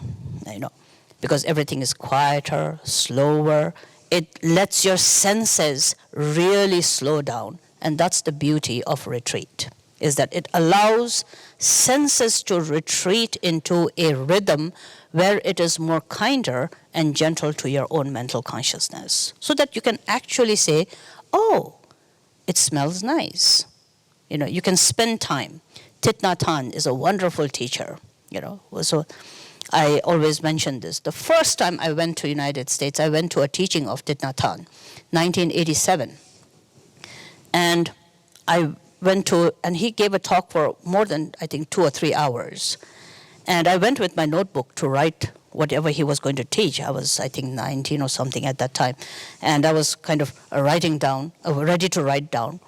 because everything is quieter, slower. It lets your senses really slow down. And that's the beauty of retreat, is that it allows senses to retreat into a rhythm where it is more kinder and gentle to your own mental consciousness. So that you can actually say, oh, it smells nice. You can spend time. Thich Nhat Hanh is a wonderful teacher, So I always mention this. The first time I went to United States, I went to a teaching of Thich Nhat Hanh, 1987. And I went to, and he gave a talk for more than, I think, 2 or 3 hours. And I went with my notebook to write whatever he was going to teach. I was, I think, 19 or something at that time. And I was kind of writing down, ready to write down.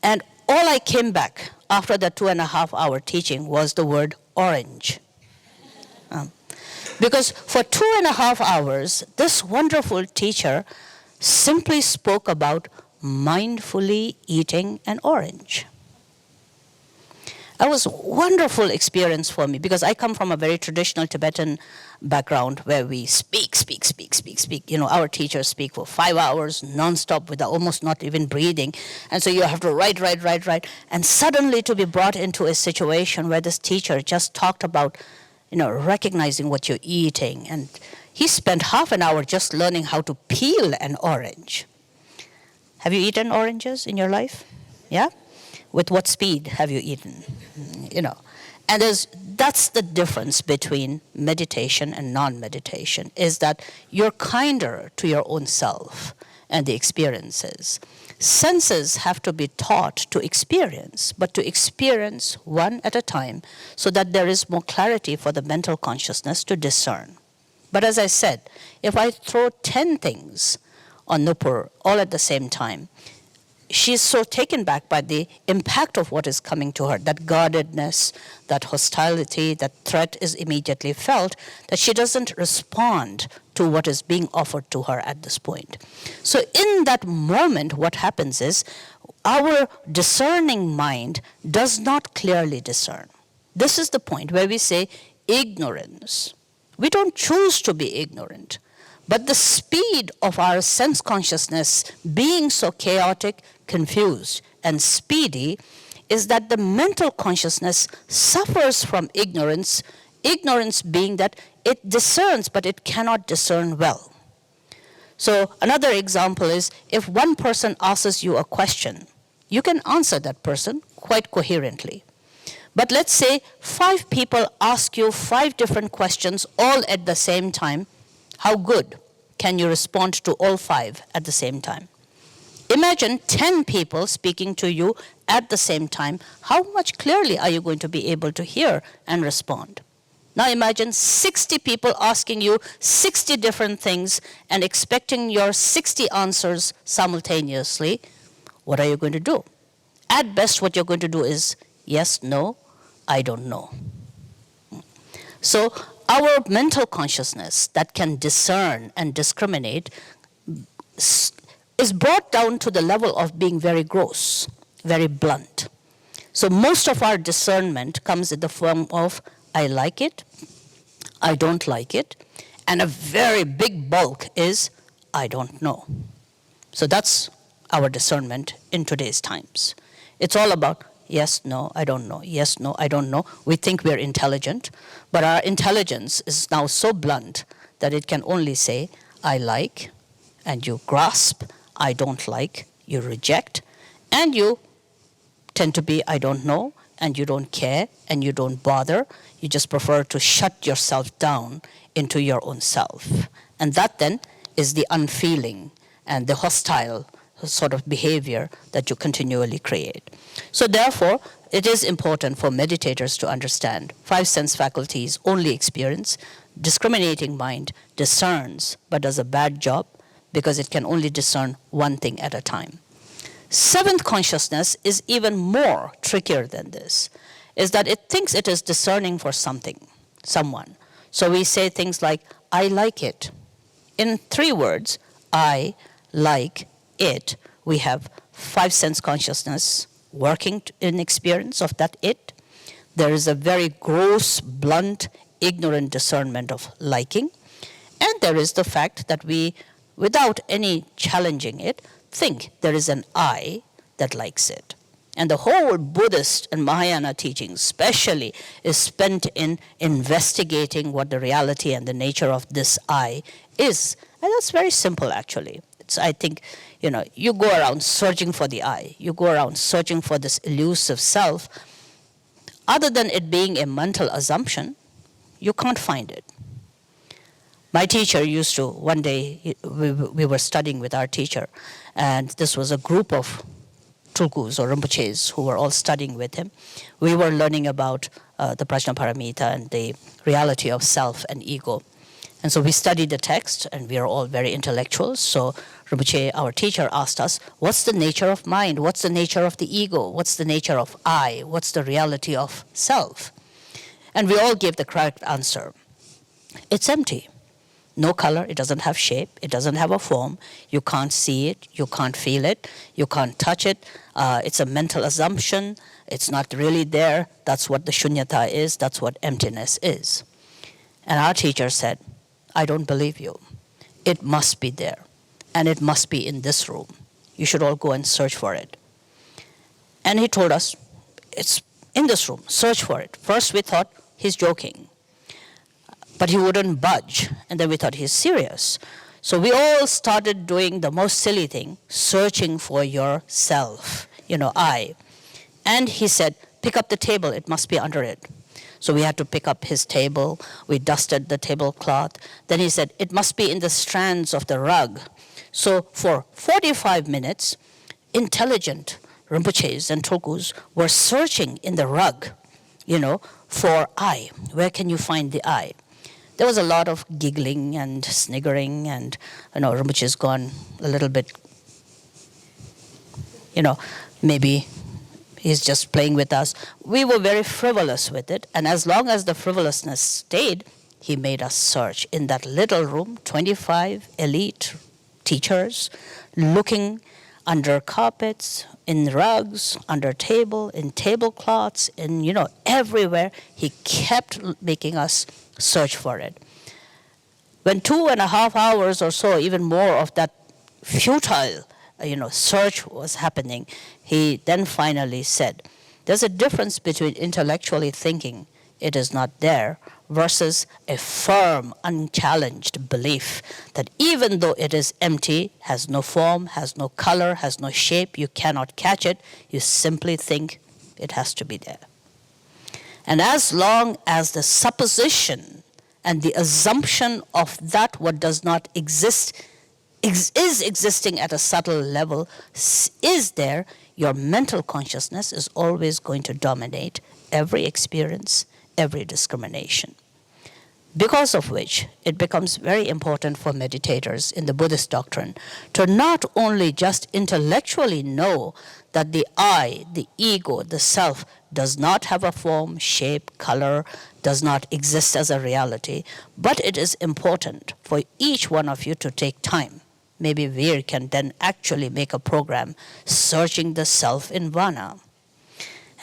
And all I came back after that 2.5-hour teaching was the word orange. Because for 2.5 hours, this wonderful teacher simply spoke about mindfully eating an orange. That was a wonderful experience for me because I come from a very traditional Tibetan background where we speak. Our teachers speak for 5 hours non-stop without almost not even breathing. And so you have to write. And suddenly to be brought into a situation where this teacher just talked about recognizing what you're eating. And he spent half an hour just learning how to peel an orange. Have you eaten oranges in your life? Yeah? With what speed have you eaten? And that's the difference between meditation and non-meditation, is that you're kinder to your own self and the experiences. Senses have to be taught to experience, but to experience one at a time so that there is more clarity for the mental consciousness to discern. But as I said, if I throw 10 things on Nupur all at the same time, she's so taken back by the impact of what is coming to her, that guardedness, that hostility, that threat is immediately felt, that she doesn't respond to what is being offered to her at this point. So in that moment, what happens is our discerning mind does not clearly discern. This is the point where we say ignorance. We don't choose to be ignorant. But the speed of our sense consciousness being so chaotic, confused, and speedy is that the mental consciousness suffers from ignorance, ignorance being that it discerns, but it cannot discern well. So another example is if one person asks you a question, you can answer that person quite coherently. But let's say 5 people ask you 5 different questions all at the same time. How good can you respond to all 5 at the same time? Imagine 10 people speaking to you at the same time. How much clearly are you going to be able to hear and respond? Now imagine 60 people asking you 60 different things and expecting your 60 answers simultaneously. What are you going to do? At best, what you're going to do is yes, no, I don't know. So our mental consciousness that can discern and discriminate is brought down to the level of being very gross, very blunt. So most of our discernment comes in the form of I like it, I don't like it, and a very big bulk is I don't know. So that's our discernment in today's times. It's all about yes, no, I don't know, yes, no, I don't know. We think we're intelligent, but our intelligence is now so blunt that it can only say, I like, and you grasp, I don't like, you reject, and you tend to be, I don't know, and you don't care, and you don't bother. You just prefer to shut yourself down into your own self. And that then is the unfeeling and the hostile sort of behavior that you continually create. So therefore, it is important for meditators to understand 5 sense faculties only experience. Discriminating mind discerns but does a bad job because it can only discern one thing at a time. 7th consciousness is even more trickier than this, is that it thinks it is discerning for something, someone. So we say things like, I like it. In 3 words, I like it. We have 5 sense consciousness working in experience of that it. There is a very gross, blunt, ignorant discernment of liking. And there is the fact that we, without any challenging it, think there is an I that likes it. And the whole Buddhist and Mahayana teaching especially is spent in investigating what the reality and the nature of this I is. And that's very simple actually. I think, you go around searching for the I. You go around searching for this elusive self. Other than it being a mental assumption, you can't find it. My teacher used to, one day, we were studying with our teacher, and this was a group of tulkus or rinpoches who were all studying with him. We were learning about the Prajnaparamita and the reality of self and ego. And so we studied the text, and we are all very intellectuals. So Rinpoche, our teacher, asked us, what's the nature of mind? What's the nature of the ego? What's the nature of I? What's the reality of self? And we all gave the correct answer. It's empty. No color, it doesn't have shape, it doesn't have a form. You can't see it, you can't feel it, you can't touch it. It's a mental assumption. It's not really there. That's what the shunyata is. That's what emptiness is. And our teacher said, I don't believe you. It must be there. And it must be in this room. You should all go and search for it. And he told us, it's in this room. Search for it. First we thought he's joking. But he wouldn't budge. And then we thought he's serious. So we all started doing the most silly thing, searching for yourself, I. And he said, pick up the table, it must be under it. So we had to pick up his table. We dusted the tablecloth. Then he said, it must be in the strands of the rug. So for 45 minutes, intelligent Rinpoches and Tulkus were searching in the rug, for I. Where can you find the I? There was a lot of giggling and sniggering, and Rinpoche's gone a little bit, maybe he's just playing with us. We were very frivolous with it, and as long as the frivolousness stayed, he made us search in that little room, 25 elite teachers, looking under carpets, in rugs, under table, in tablecloths, in, everywhere. He kept making us search for it. When 2.5 hours or so, even more of that futile, search was happening, he then finally said, there's a difference between intellectually thinking it is not there versus a firm, unchallenged belief that even though it is empty, has no form, has no color, has no shape, you cannot catch it, you simply think it has to be there. And as long as the supposition and the assumption of that what does not exist is existing at a subtle level is there, your mental consciousness is always going to dominate every experience, every discrimination. Because of which, it becomes very important for meditators in the Buddhist doctrine to not only just intellectually know that the I, the ego, the self, does not have a form, shape, color, does not exist as a reality, but it is important for each one of you to take time. Maybe Veer can then actually make a program searching the self in Vana.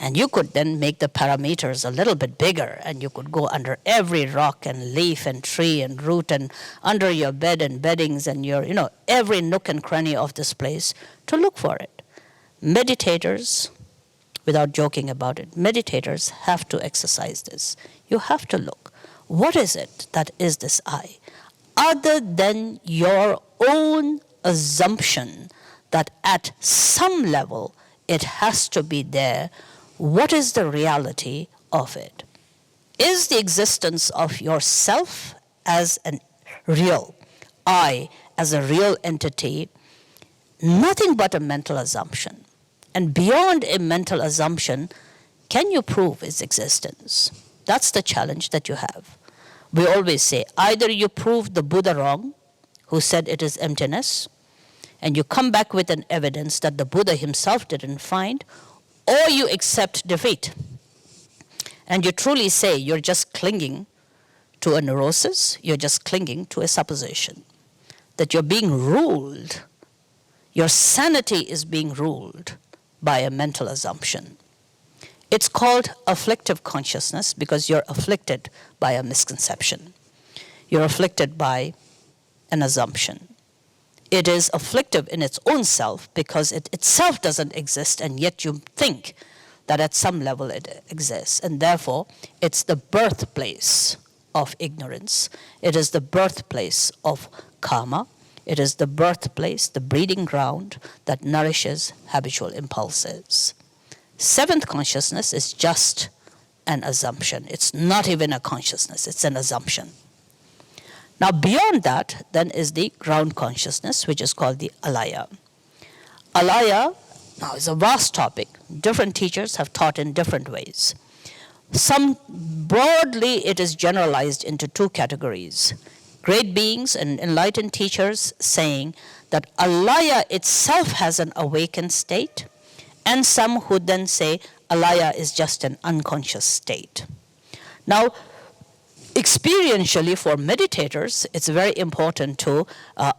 And you could then make the parameters a little bit bigger, and you could go under every rock and leaf and tree and root and under your bed and beddings and your, every nook and cranny of this place to look for it. Meditators without joking about it, meditators have to exercise this. You have to look. What is it that is this I? Other than your own assumption that at some level it has to be there, what is the reality of it? Is the existence of yourself as a real, I as a real entity, nothing but a mental assumption? And beyond a mental assumption, can you prove its existence? That's the challenge that you have. We always say, either you prove the Buddha wrong, who said it is emptiness, and you come back with an evidence that the Buddha himself didn't find, or you accept defeat. And you truly say you're just clinging to a neurosis, you're just clinging to a supposition, that you're being ruled, your sanity is being ruled by a mental assumption. It's called afflictive consciousness because you're afflicted by a misconception. You're afflicted by an assumption. It is afflictive in its own self because it itself doesn't exist, and yet you think that at some level it exists. And therefore, it's the birthplace of ignorance. It is the birthplace of karma. It is the birthplace, the breeding ground that nourishes habitual impulses. Seventh consciousness is just an assumption. It's not even a consciousness, it's an assumption. Now beyond that, then is the ground consciousness, which is called the alaya. Alaya, now is a vast topic. Different teachers have taught in different ways. Some broadly it is generalized into two categories. Great beings and enlightened teachers saying that alaya itself has an awakened state, and some who then say alaya is just an unconscious state. Now, experientially for meditators, it's very important to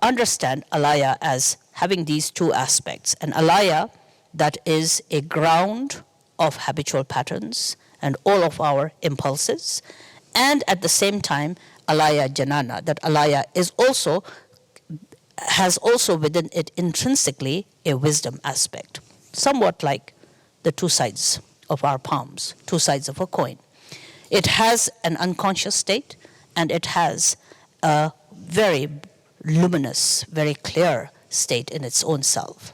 understand alaya as having these two aspects. An alaya that is a ground of habitual patterns and all of our impulses, and at the same time alaya janana, that alaya is also has also within it intrinsically a wisdom aspect, somewhat like the two sides of our palms, two sides of a coin. It has an unconscious state, and it has a very luminous, very clear state in its own self.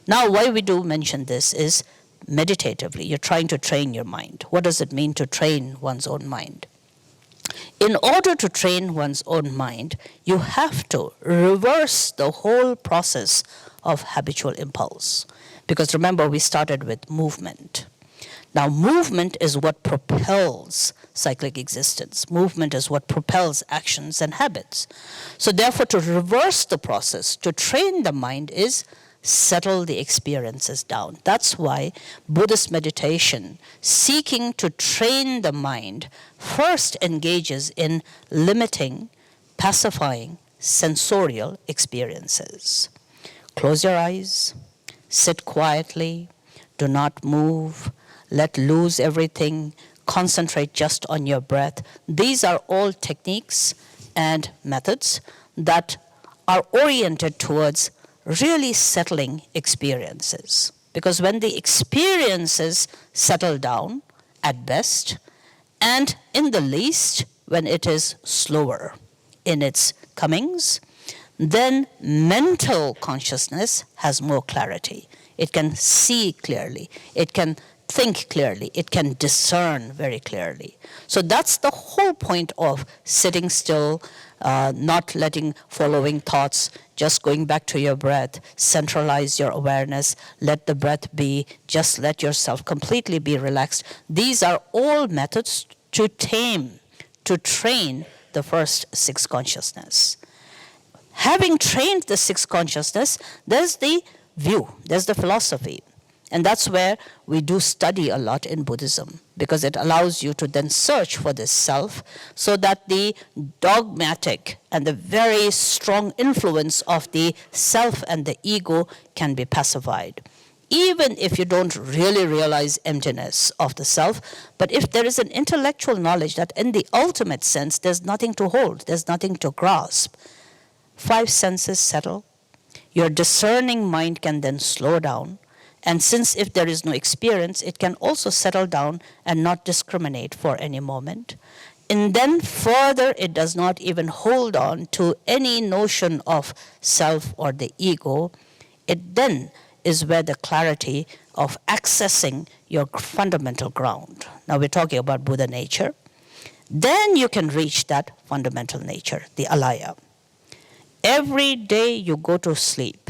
Now, why we do mention this is meditatively, you're trying to train your mind. What does it mean to train one's own mind? In order to train one's own mind, you have to reverse the whole process of habitual impulse. Because remember, we started with movement. Now, movement is what propels cyclic existence. Movement is what propels actions and habits. So therefore, to reverse the process, to train the mind is settle the experiences down. That's why Buddhist meditation, seeking to train the mind, first engages in limiting, pacifying sensorial experiences. Close your eyes, sit quietly, do not move, let loose everything, concentrate just on your breath. These are all techniques and methods that are oriented towards really settling experiences. Because when the experiences settle down, at best, and in the least, when it is slower in its comings, then mental consciousness has more clarity. It can see clearly. It can think clearly. It can discern very clearly. So that's the whole point of sitting still, not letting following thoughts, just going back to your breath, centralize your awareness, let the breath be, just let yourself completely be relaxed. These are all methods to tame, to train the first six consciousness. Having trained the six consciousness, there's the view, there's the philosophy. And that's where we do study a lot in Buddhism, because it allows you to then search for this self so that the dogmatic and the very strong influence of the self and the ego can be pacified. Even if you don't really realize emptiness of the self, but if there is an intellectual knowledge that in the ultimate sense there's nothing to hold, there's nothing to grasp, five senses settle, your discerning mind can then slow down, And since if there is no experience, it can also settle down and not discriminate for any moment. And then further, it does not even hold on to any notion of self or the ego. It then is where the clarity of accessing your fundamental ground. Now we're talking about Buddha nature. Then you can reach that fundamental nature, the alaya. Every day you go to sleep,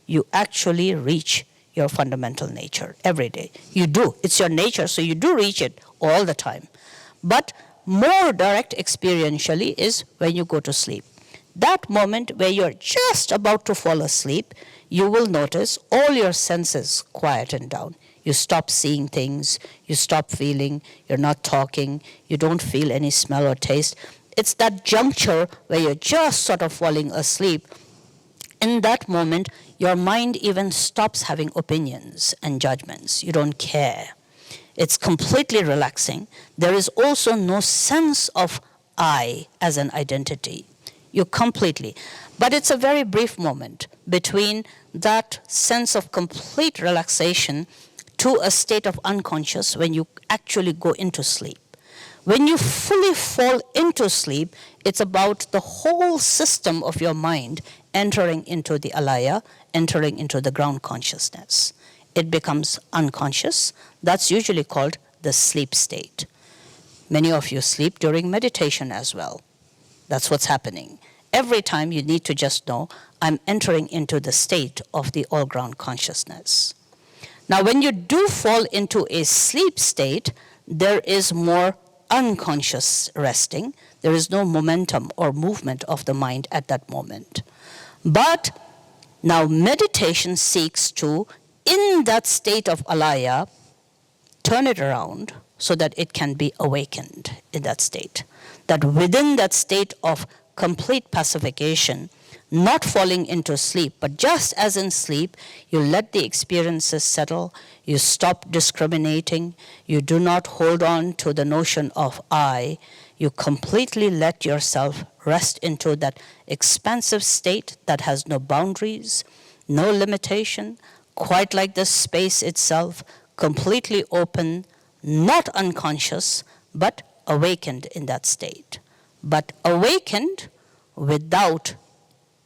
you actually reach your fundamental nature. Every day. You do. It's your nature, so you do reach it all the time. But more direct experientially is when you go to sleep. That moment where you're just about to fall asleep, you will notice all your senses quieten down. You stop seeing things, you stop feeling, you're not talking, you don't feel any smell or taste. It's that juncture where you're just sort of falling asleep. In that moment, your mind even stops having opinions and judgments. You don't care. It's completely relaxing. There is also no sense of I as an identity. You completely. But it's a very brief moment between that sense of complete relaxation to a state of unconscious when you actually go into sleep. When you fully fall into sleep, it's about the whole system of your mind entering into the alaya, entering into the ground consciousness. It becomes unconscious. That's usually called the sleep state. Many of you sleep during meditation as well. That's what's happening. Every time you need to just know, I'm entering into the state of the all-ground consciousness. Now, when you do fall into a sleep state, there is more unconscious resting. There is no momentum or movement of the mind at that moment. But now meditation seeks to, in that state of alaya, turn it around so that it can be awakened in that state. That within that state of complete pacification, not falling into sleep, but just as in sleep, you let the experiences settle, you stop discriminating, you do not hold on to the notion of I, you completely let yourself rest into that expansive state that has no boundaries, no limitation, quite like the space itself, completely open, not unconscious, but awakened in that state. But awakened without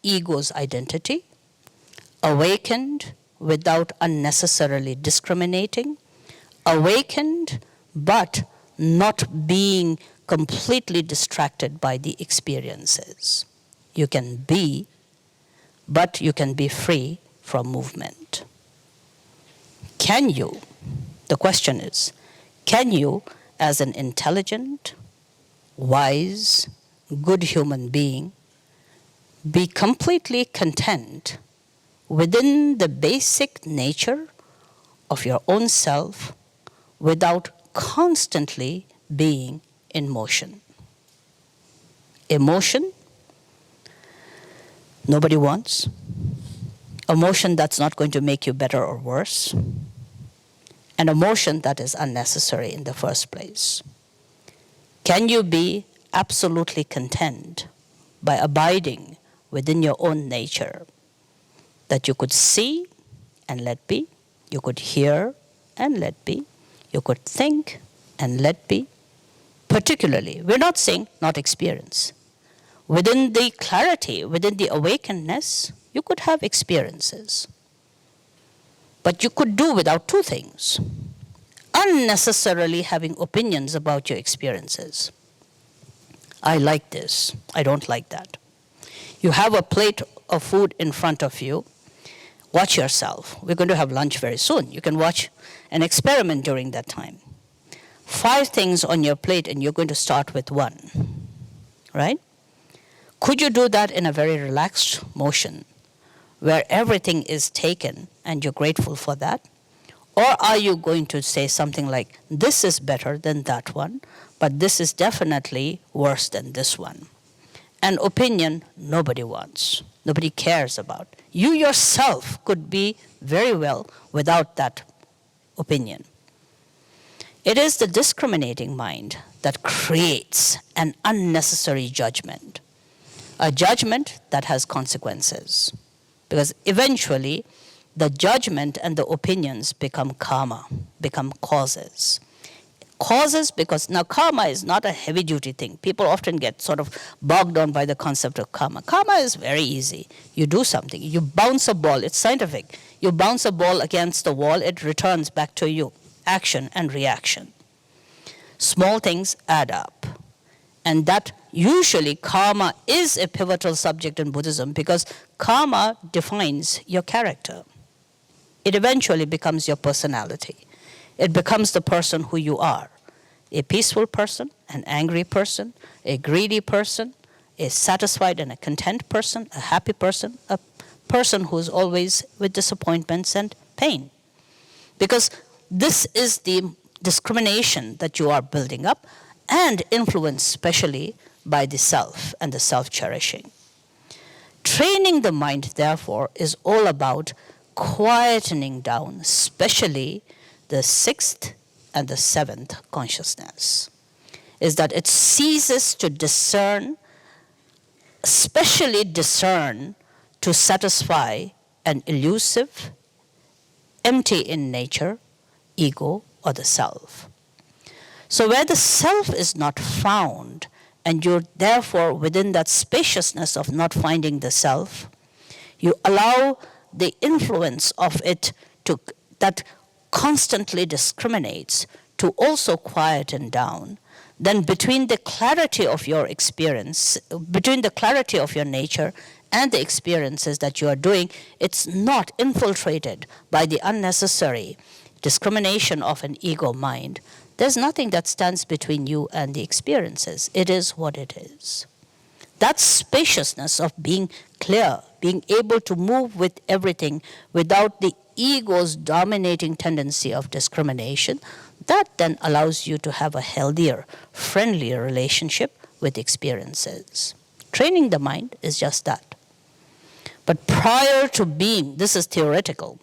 ego's identity, awakened without unnecessarily discriminating, awakened but not being completely distracted by the experiences. You can be, but you can be free from movement. Can you, the question is, can you, as an intelligent, wise, good human being, be completely content within the basic nature of your own self without constantly being in motion? Emotion, nobody wants. A motion that's not going to make you better or worse. An emotion that is unnecessary in the first place. Can you be absolutely content by abiding within your own nature, that you could see and let be, you could hear and let be, you could think and let be? Particularly, we're not saying not experience. Within the clarity, within the awakenedness, you could have experiences. But you could do without two things. Unnecessarily having opinions about your experiences. I like this, I don't like that. You have a plate of food in front of you. Watch yourself. We're going to have lunch very soon. You can watch an experiment during that time. 5 things on your plate and you're going to start with 1. Right? Could you do that in a very relaxed motion where everything is taken and you're grateful for that? Or are you going to say something like, this is better than that one, but this is definitely worse than this one? An opinion nobody wants, nobody cares about. You yourself could be very well without that opinion. It is the discriminating mind that creates an unnecessary judgment, a judgment that has consequences. Because eventually, the judgment and the opinions become karma, become causes. Causes, because now karma is not a heavy-duty thing. People often get sort of bogged down by the concept of karma. Karma is very easy. You do something. You bounce a ball. It's scientific. You bounce a ball against the wall, it returns back to you. Action and reaction. Small things add up. And that usually karma is a pivotal subject in Buddhism because karma defines your character. It eventually becomes your personality. It becomes the person who you are. A peaceful person, an angry person, a greedy person, a satisfied and a content person, a happy person, a person who is always with disappointments and pain. Because this is the discrimination that you are building up and influenced especially by the self and the self-cherishing. Training the mind, therefore, is all about quietening down, especially the sixth and the seventh consciousness, is that it ceases to discern, especially discern to satisfy an elusive, empty in nature, ego or the self. So where the self is not found, and you're therefore within that spaciousness of not finding the self, you allow the influence of it to that constantly discriminates to also quieten down. Then between the clarity of your experience, between the clarity of your nature and the experiences that you are doing, it's not infiltrated by the unnecessary discrimination of an ego mind. There's nothing that stands between you and the experiences. It is what it is. That spaciousness of being clear, being able to move with everything without the ego's dominating tendency of discrimination, that then allows you to have a healthier, friendlier relationship with experiences. Training the mind is just that. But prior to being, this is theoretical,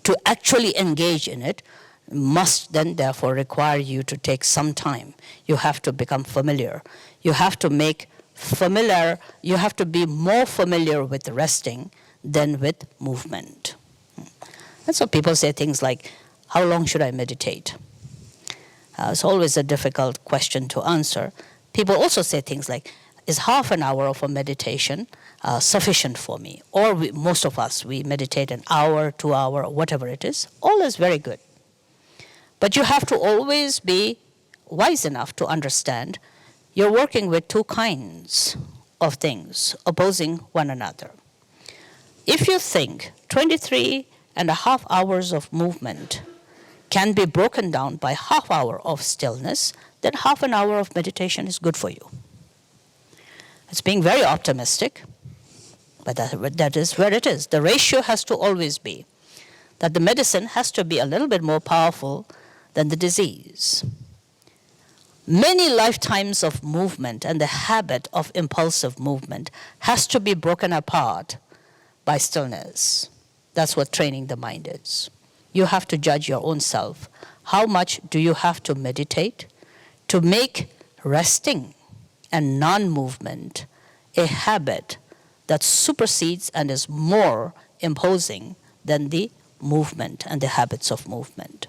to actually engage in it must then therefore require you to take some time. You have to become familiar. You have to make familiar, you have to be more familiar with resting than with movement. And so people say things like, how long should I meditate? It's always a difficult question to answer. People also say things like, is half an hour of a meditation sufficient for me? Or most of us, we meditate an hour, 2 hours, whatever it is. All is very good. But you have to always be wise enough to understand you're working with two kinds of things opposing one another. If you think 23.5 hours of movement can be broken down by half hour of stillness, then half an hour of meditation is good for you. It's being very optimistic, but that is where it is. The ratio has to always be that the medicine has to be a little bit more powerful than the disease. Many lifetimes of movement and the habit of impulsive movement has to be broken apart by stillness. That's what training the mind is. You have to judge your own self. How much do you have to meditate to make resting and non-movement a habit that supersedes and is more imposing than the movement and the habits of movement?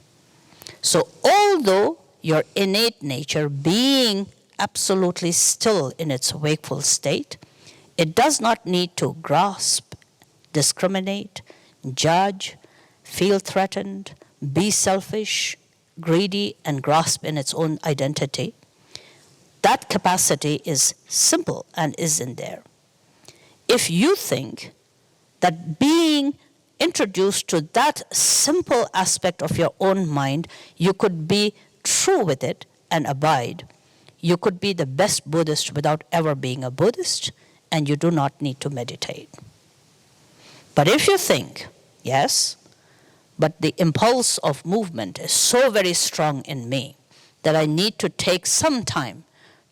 So although your innate nature being absolutely still in its wakeful state, it does not need to grasp, discriminate, judge, feel threatened, be selfish, greedy, and grasp in its own identity. That capacity is simple and is in there. If you think that being introduced to that simple aspect of your own mind, you could be true with it and abide, you could be the best Buddhist without ever being a Buddhist, and you do not need to meditate. But if you think, yes, but the impulse of movement is so very strong in me that I need to take some time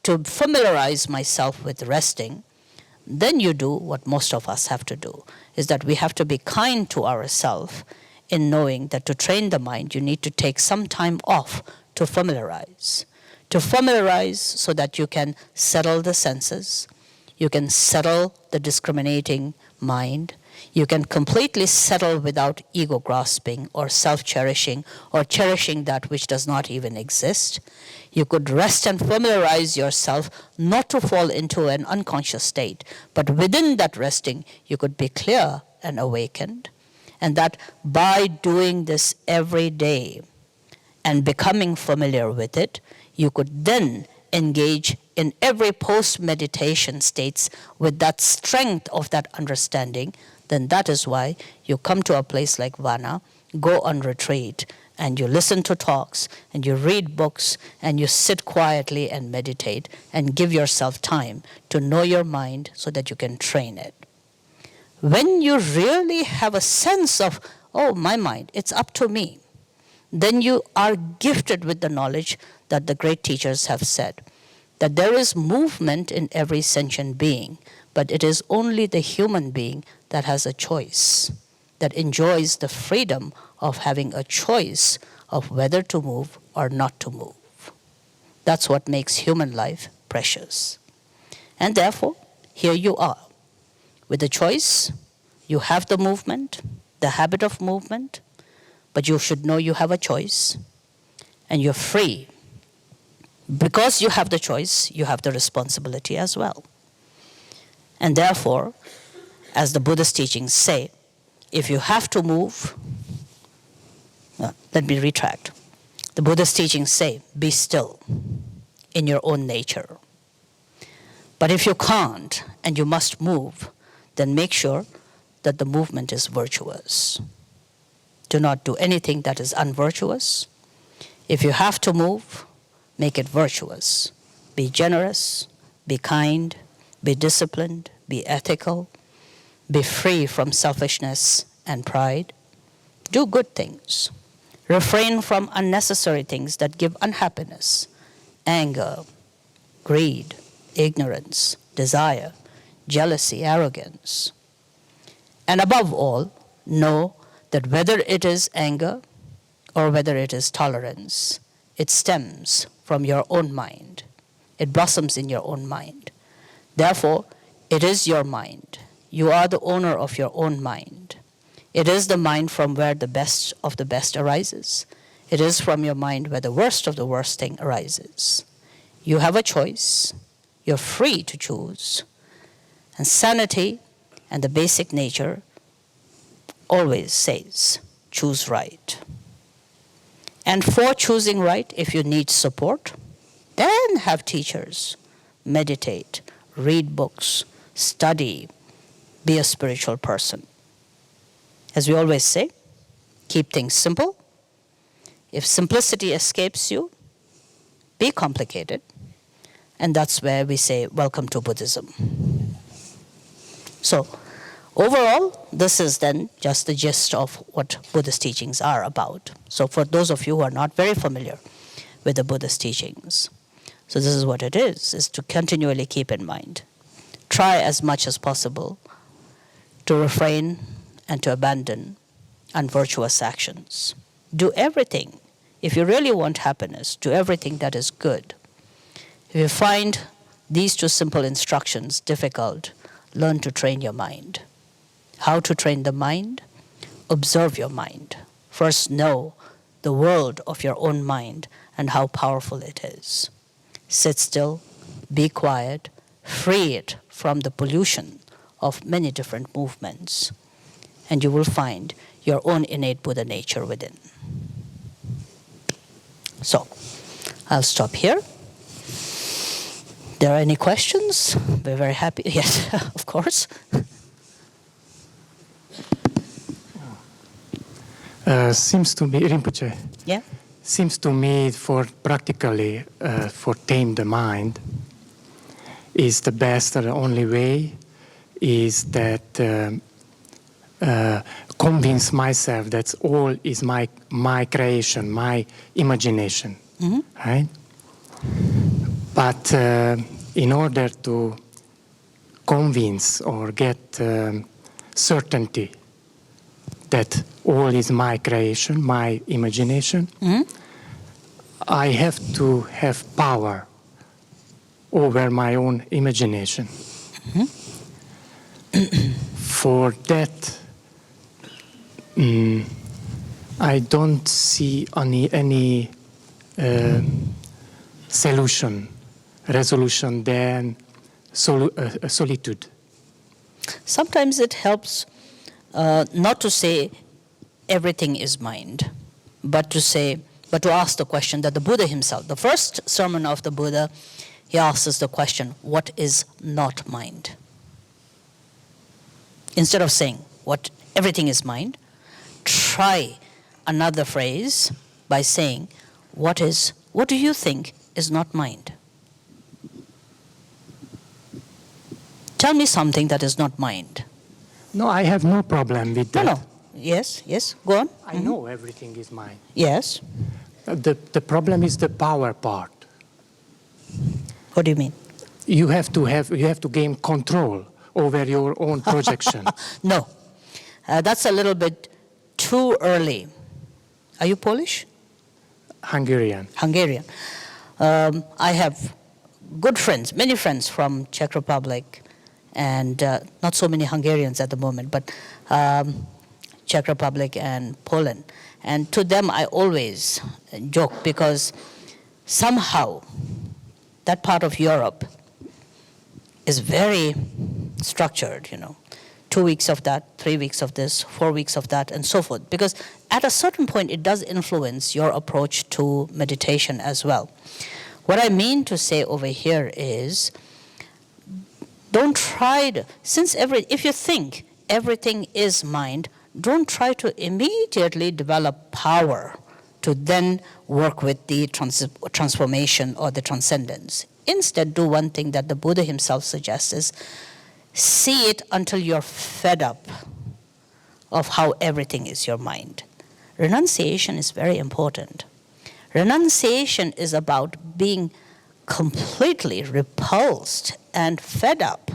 to familiarize myself with resting, then you do what most of us have to do, is that we have to be kind to ourselves in knowing that to train the mind, you need to take some time off to familiarize so that you can settle the senses, you can settle the discriminating mind, You can completely settle without ego grasping or self-cherishing or cherishing that which does not even exist. You could rest and familiarize yourself not to fall into an unconscious state, but within that resting, you could be clear and awakened. And that by doing this every day and becoming familiar with it, you could then engage in every post-meditation states with that strength of that understanding. Then that is why you come to a place like Vana, go on retreat, and you listen to talks, and you read books, and you sit quietly and meditate, and give yourself time to know your mind so that you can train it. When you really have a sense of, oh, my mind, it's up to me, then you are gifted with the knowledge that the great teachers have said, that there is movement in every sentient being, but it is only the human being that has a choice, that enjoys the freedom of having a choice of whether to move or not to move. That's what makes human life precious. And therefore, here you are. With the choice, you have the movement, the habit of movement, but you should know you have a choice, and you're free. Because you have the choice, you have the responsibility as well. And therefore, as the Buddhist teachings say, if you have to move, let me retract. The Buddhist teachings say, be still in your own nature. But if you can't and you must move, then make sure that the movement is virtuous. Do not do anything that is unvirtuous. If you have to move, make it virtuous. Be generous, be kind, be disciplined, be ethical, be free from selfishness and pride. Do good things. Refrain from unnecessary things that give unhappiness, anger, greed, ignorance, desire, jealousy, arrogance. And above all, know that whether it is anger or whether it is tolerance, it stems from your own mind. It blossoms in your own mind. Therefore, it is your mind. You are the owner of your own mind. It is the mind from where the best of the best arises. It is from your mind where the worst of the worst thing arises. You have a choice. You're free to choose. And sanity and the basic nature always says, choose right. And for choosing right, if you need support, then have teachers, meditate, read books, study, be a spiritual person. As we always say, keep things simple. If simplicity escapes you, be complicated. And that's where we say, welcome to Buddhism. So, overall, this is then just the gist of what Buddhist teachings are about. So for those of you who are not very familiar with the Buddhist teachings, so this is what it is to continually keep in mind. Try as much as possible to refrain and to abandon unvirtuous actions. Do everything. If you really want happiness, do everything that is good. If you find these two simple instructions difficult, learn to train your mind. How to train the mind? Observe your mind. First know the world of your own mind and how powerful it is. Sit still, be quiet, free it from the pollution of many different movements, and you will find your own innate Buddha nature within. So, I'll stop here. There are any questions? We're very happy. Yes, of course. Seems to me, Rinpoche. Yeah. Seems to me, for practically for tame the mind, is the best or the only way is that convince myself that all is my creation, my imagination, right? But in order to convince or get certainty that all is my creation, my imagination, I have to have power over my own imagination. for that, I don't see any resolution than solitude. Sometimes it helps not to say everything is mind, but to ask the question that the Buddha himself, the first sermon of the Buddha, he asks us the question, what is not mind? Instead of saying what everything is mind, try another phrase by saying, what do you think is not mind? Tell me something that is not mind. No, I have no problem with that. No. Yes, go on. I know everything is mine. Yes. The problem is the power part. What do you mean? You have to gain control over your own projection. No. That's a little bit too early. Are you Polish? Hungarian. I have good friends, many friends from Czech Republic, and not so many Hungarians at the moment, but Czech Republic and Poland. And to them I always joke, because somehow that part of Europe is very structured, 2 weeks of that, 3 weeks of this, 4 weeks of that, and so forth. Because at a certain point, it does influence your approach to meditation as well. What I mean to say over here is, don't try to, if you think everything is mind, don't try to immediately develop power to then work with the transformation or the transcendence. Instead, do one thing that the Buddha himself suggests is, see it until you're fed up of how everything is your mind. Renunciation is very important. Renunciation is about being completely repulsed and fed up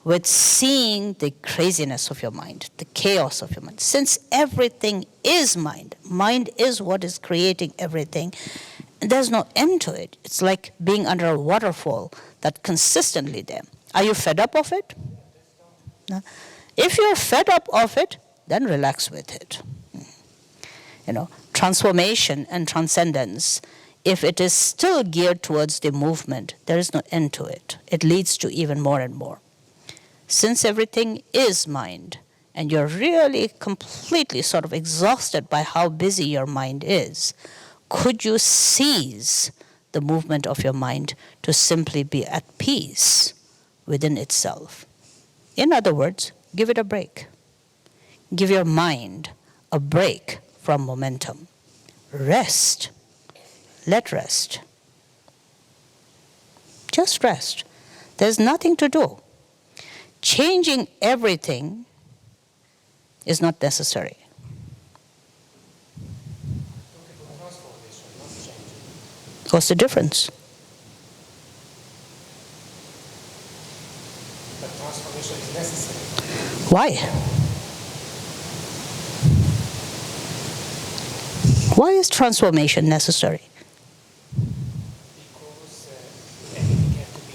with seeing the craziness of your mind, the chaos of your mind. Since everything is mind, mind is what is creating everything, and there's no end to it. It's like being under a waterfall that's consistently there. Are you fed up of it? No. If you're fed up of it, then relax with it. Transformation and transcendence, if it is still geared towards the movement, there is no end to it. It leads to even more and more. Since everything is mind, and you're really completely sort of exhausted by how busy your mind is, could you seize the movement of your mind to simply be at peace within itself? In other words, give it a break. Give your mind a break from momentum. Rest. Let rest. Just rest. There's nothing to do. Changing everything is not necessary. What's the difference? But transformation is necessary. Why? Why is transformation necessary? Because everything has to be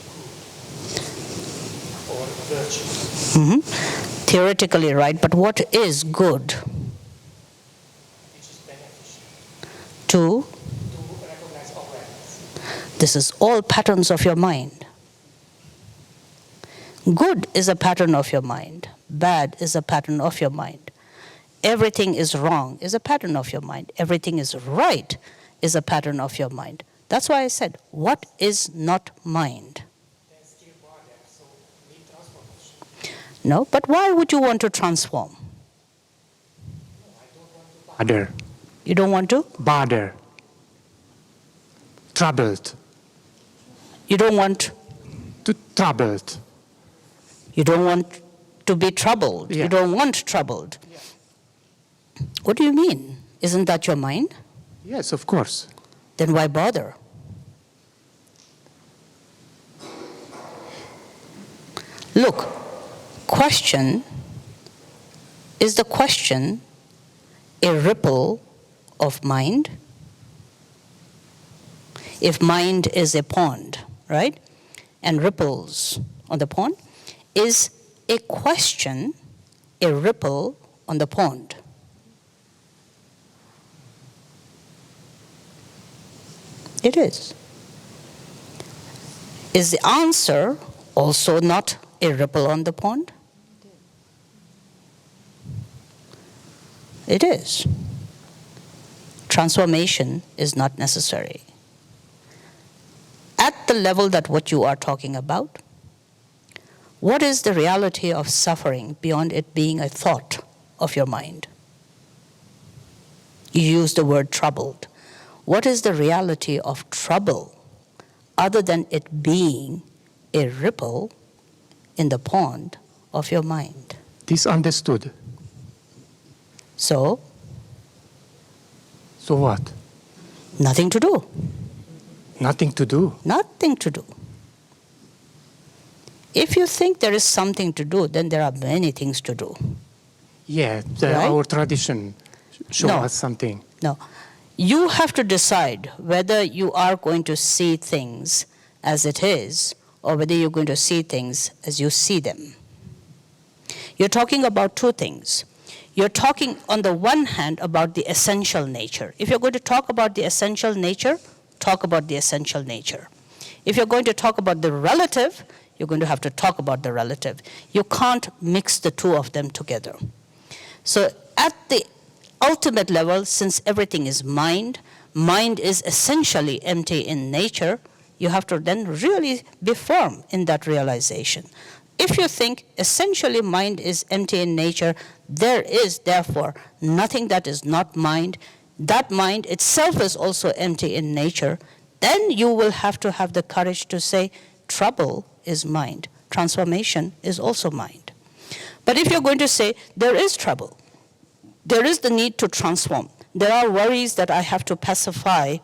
good or virtuous. Theoretically right, but what is good? Which is beneficial. To Recognize awareness. This is all patterns of your mind. Good is a pattern of your mind. Bad is a pattern of your mind. Everything is wrong is a pattern of your mind. Everything is right is a pattern of your mind. That's why I said, what is not mind? No, but why would you want to transform? Bother. You don't want to? Bother. Troubled. You don't want? Troubled. You don't want to be troubled. Yeah. You don't want troubled. Yeah. What do you mean? Isn't that your mind? Yes, of course. Then why bother? Look, is the question a ripple of mind? If mind is a pond, right, and ripples on the pond, is a question a ripple on the pond? It is. Is the answer also not a ripple on the pond? It is. Transformation is not necessary. At the level that what you are talking about, what is the reality of suffering beyond it being a thought of your mind? You use the word troubled. What is the reality of trouble other than it being a ripple in the pond of your mind? Disunderstood. So what? Nothing to do. Nothing to do. Nothing to do. If you think there is something to do, then there are many things to do. Yeah, Right? Our tradition shows us something. No. You have to decide whether you are going to see things as it is or whether you're going to see things as you see them. You're talking about two things. You're talking on the one hand about the essential nature. If you're going to talk about the essential nature, talk about the essential nature. If you're going to talk about the relative, you're going to have to talk about the relative. You can't mix the two of them together. So at the ultimate level, since everything is mind is essentially empty in nature, you have to then really be firm in that realization. If you think essentially mind is empty in nature, there is therefore nothing that is not mind. That mind itself is also empty in nature. Then you will have to have the courage to say, trouble is mind. Transformation is also mind. But if you're going to say, there is trouble, there is the need to transform, there are worries that I have to pacify,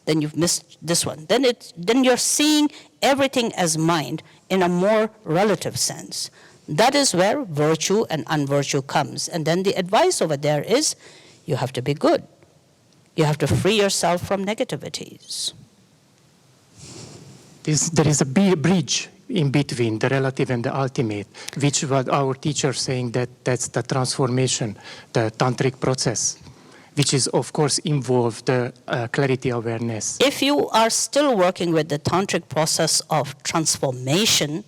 then you've missed this one. Then you're seeing everything as mind in a more relative sense. That is where virtue and unvirtue comes. And then the advice over there is, you have to be good. You have to free yourself from negativities. There is a bridge in between the relative and the ultimate, which was our teacher saying that's the transformation, the tantric process, which is, of course, involved the clarity awareness. If you are still working with the tantric process of transformation,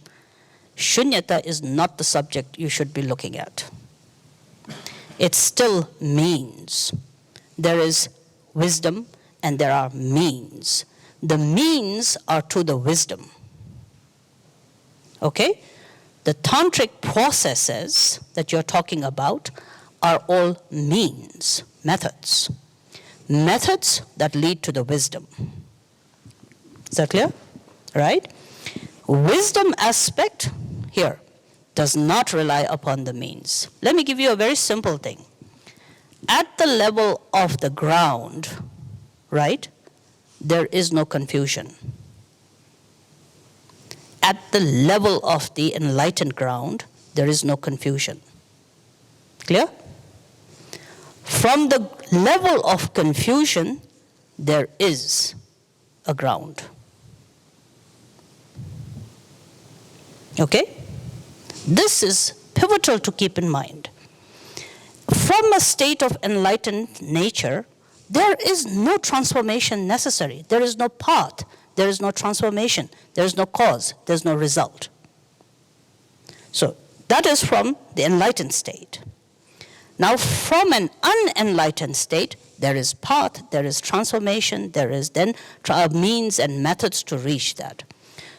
shunyata is not the subject you should be looking at. It still means. There is wisdom and there are means. The means are to the wisdom. Okay? The tantric processes that you're talking about are all means, methods. Methods that lead to the wisdom. Is that clear? Right? Wisdom aspect here does not rely upon the means. Let me give you a very simple thing. At the level of the ground, right, there is no confusion. At the level of the enlightened ground, there is no confusion. Clear? From the level of confusion, there is a ground. Okay? This is pivotal to keep in mind. From a state of enlightened nature, there is no transformation necessary. There is no path. There is no transformation. There is no cause. There is no result. So that is from the enlightened state. Now from an unenlightened state, there is path, there is transformation, there is then means and methods to reach that.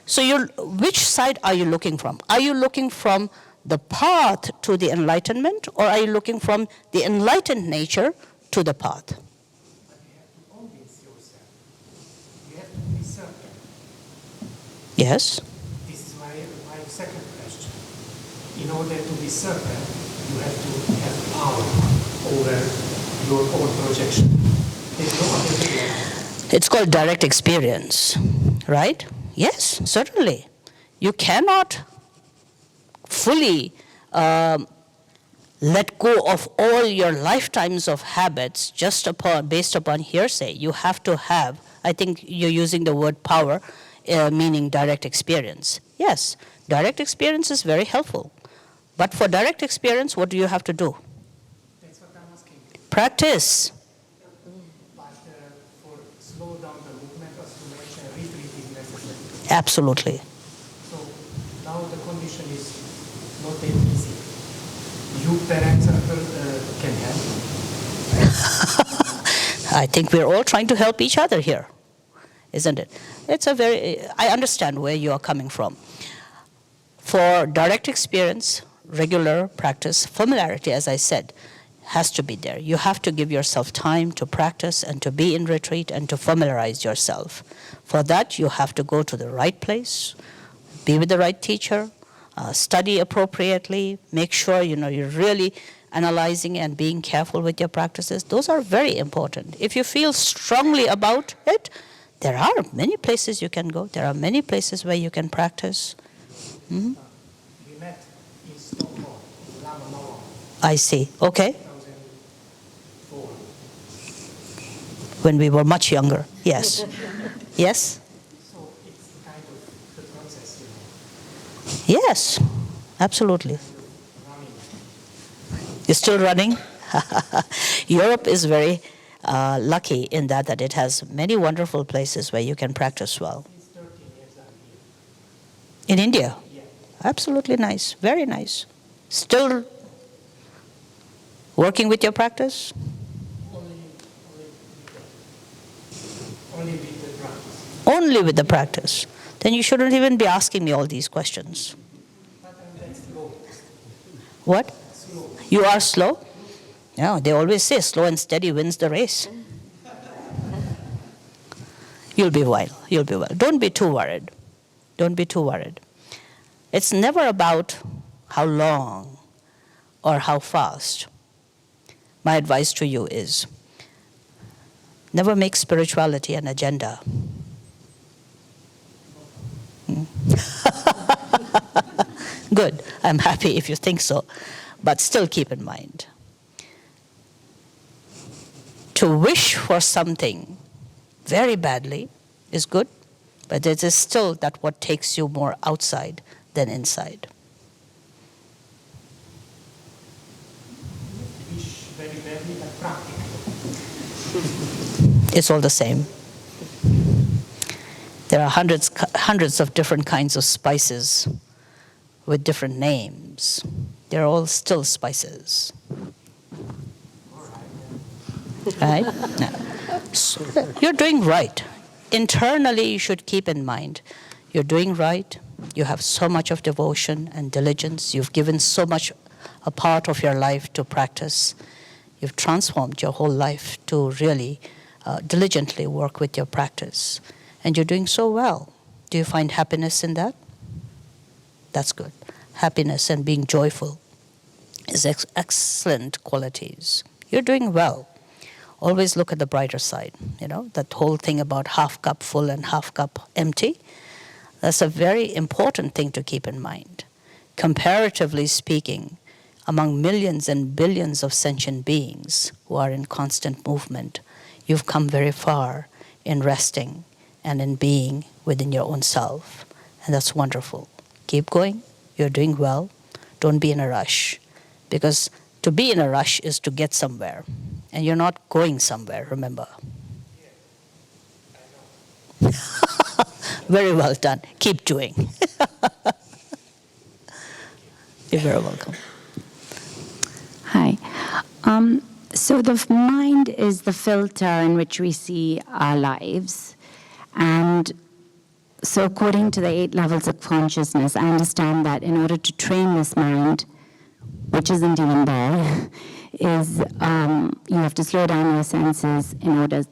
So which side are you looking from? Are you looking from the path to the enlightenment, or are you looking from the enlightened nature to the path? But you have to convince yourself. You have to be certain. Yes. This is my second question. In order to be certain, you have to have power over your own projection. There's no other way. It's called direct experience, right? Yes, certainly. You cannot fully let go of all your lifetimes of habits just based upon hearsay. You have to have, I think you're using the word power, meaning direct experience. Yes, direct experience is very helpful. But for direct experience, what do you have to do? That's what I'm asking. Practice. But for slow down the movement, as you mentioned, retreat is necessary. Absolutely. So now the condition is not that easy. You parents can help. I think we're all trying to help each other here, isn't it? I understand where you are coming from. For direct experience, regular practice, familiarity, as I said, has to be there. You have to give yourself time to practice and to be in retreat and to familiarize yourself. For that, you have to go to the right place, be with the right teacher, study appropriately, make sure you're really analyzing and being careful with your practices. Those are very important. If you feel strongly about it, there are many places you can go. There are many places where you can practice. Mm-hmm. We met in Stockholm, Lama Noa. I see. Okay. 2004. When we were much younger. Yes. Yes? So it's kind of the process, Yes. Absolutely. running. You're still running? Europe is very lucky in that it has many wonderful places where you can practice well. It's 13 years I'm here. In India? Yeah. Absolutely nice. Very nice. Still working with your practice? Only with the practice. Only with the practice. Then you shouldn't even be asking me all these questions. But I'm that slow. What? Slow. You are slow? No, they always say slow and steady wins the race. You'll be well. You'll be well. Don't be too worried. Don't be too worried. It's never about how long or how fast. My advice to you is never make spirituality an agenda. Good. I'm happy if you think so. But still keep in mind, to wish for something very badly is good, but it is still that what takes you more outside than inside. Wish very badly, but practical. It's all the same. There are hundreds of different kinds of spices with different names. They're all still spices. Right? No. So you're doing right. Internally, you should keep in mind, you're doing right. You have so much of devotion and diligence. You've given so much a part of your life to practice. You've transformed your whole life to really diligently work with your practice. And you're doing so well. Do you find happiness in that? That's good. Happiness and being joyful is excellent qualities. You're doing well. Always look at the brighter side. That whole thing about half cup full and half cup empty. That's a very important thing to keep in mind. Comparatively speaking, among millions and billions of sentient beings who are in constant movement, you've come very far in resting and in being within your own self. And that's wonderful. Keep going. You're doing well. Don't be in a rush. Because to be in a rush is to get somewhere. And you're not going somewhere, remember. Yeah, I know. Very well done. Keep doing. You're very welcome. Hi. So the mind is the filter in which we see our lives. And so according to the 8 levels of consciousness, I understand that in order to train this mind, which isn't even there, is you have to slow down your senses in order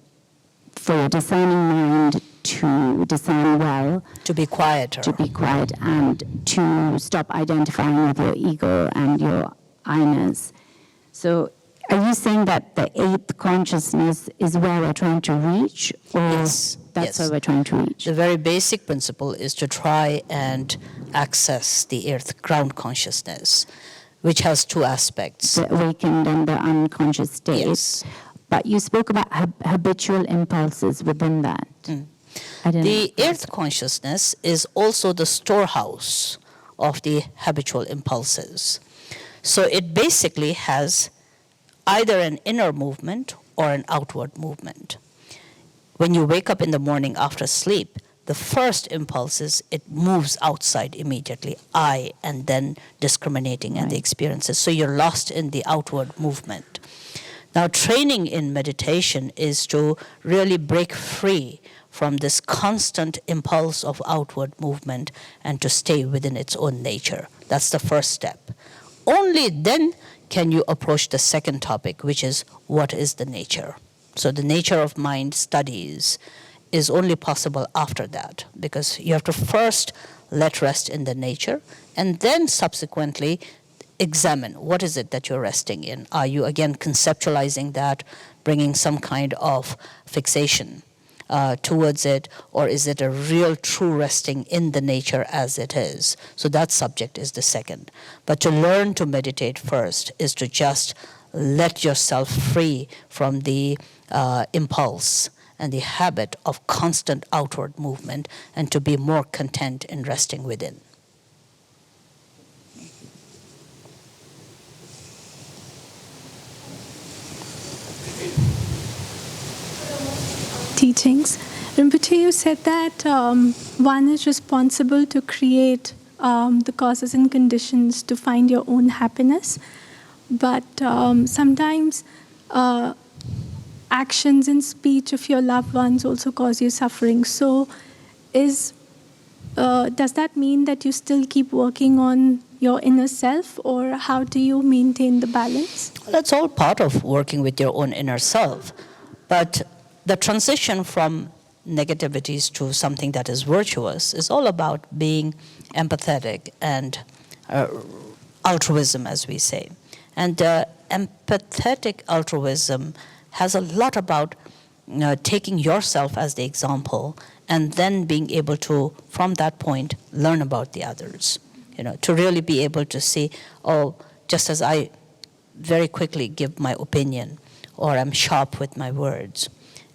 for your discerning mind to discern well. To be quieter. To be quiet and to stop identifying with your ego and your I-ness. So are you saying that the 8th consciousness is where we're trying to reach? Or Yes. That's where we're trying to reach? The very basic principle is to try and access the earth ground consciousness, which has 2 aspects. The awakened and the unconscious state. Yes. But you spoke about habitual impulses within that. The earth consciousness is also the storehouse of the habitual impulses. So it basically has either an inner movement or an outward movement. When you wake up in the morning after sleep, the first impulse is it moves outside immediately, I, and then discriminating and the experiences. So you're lost in the outward movement. Now, training in meditation is to really break free from this constant impulse of outward movement and to stay within its own nature. That's the first step. Only then can you approach the second topic, which is what is the nature? So the nature of mind studies is only possible after that, because you have to first let rest in the nature and then subsequently examine what is it that you're resting in. Are you again conceptualizing that, bringing some kind of fixation towards it, or is it a real true resting in the nature as it is? So that subject is the second. But to learn to meditate first is to just let yourself free from the impulse and the habit of constant outward movement and to be more content in resting within. Teachings. Rinpoche, you said that one is responsible to create the causes and conditions to find your own happiness, but sometimes actions and speech of your loved ones also cause you suffering. So does that mean that you still keep working on your inner self, or how do you maintain the balance? That's all part of working with your own inner self. But the transition from negativities to something that is virtuous is all about being empathetic and altruism, as we say. And empathetic altruism has a lot about taking yourself as the example and then being able to, from that point, learn about the others. To really be able to see, oh, just as I very quickly give my opinion, or I'm sharp with my words.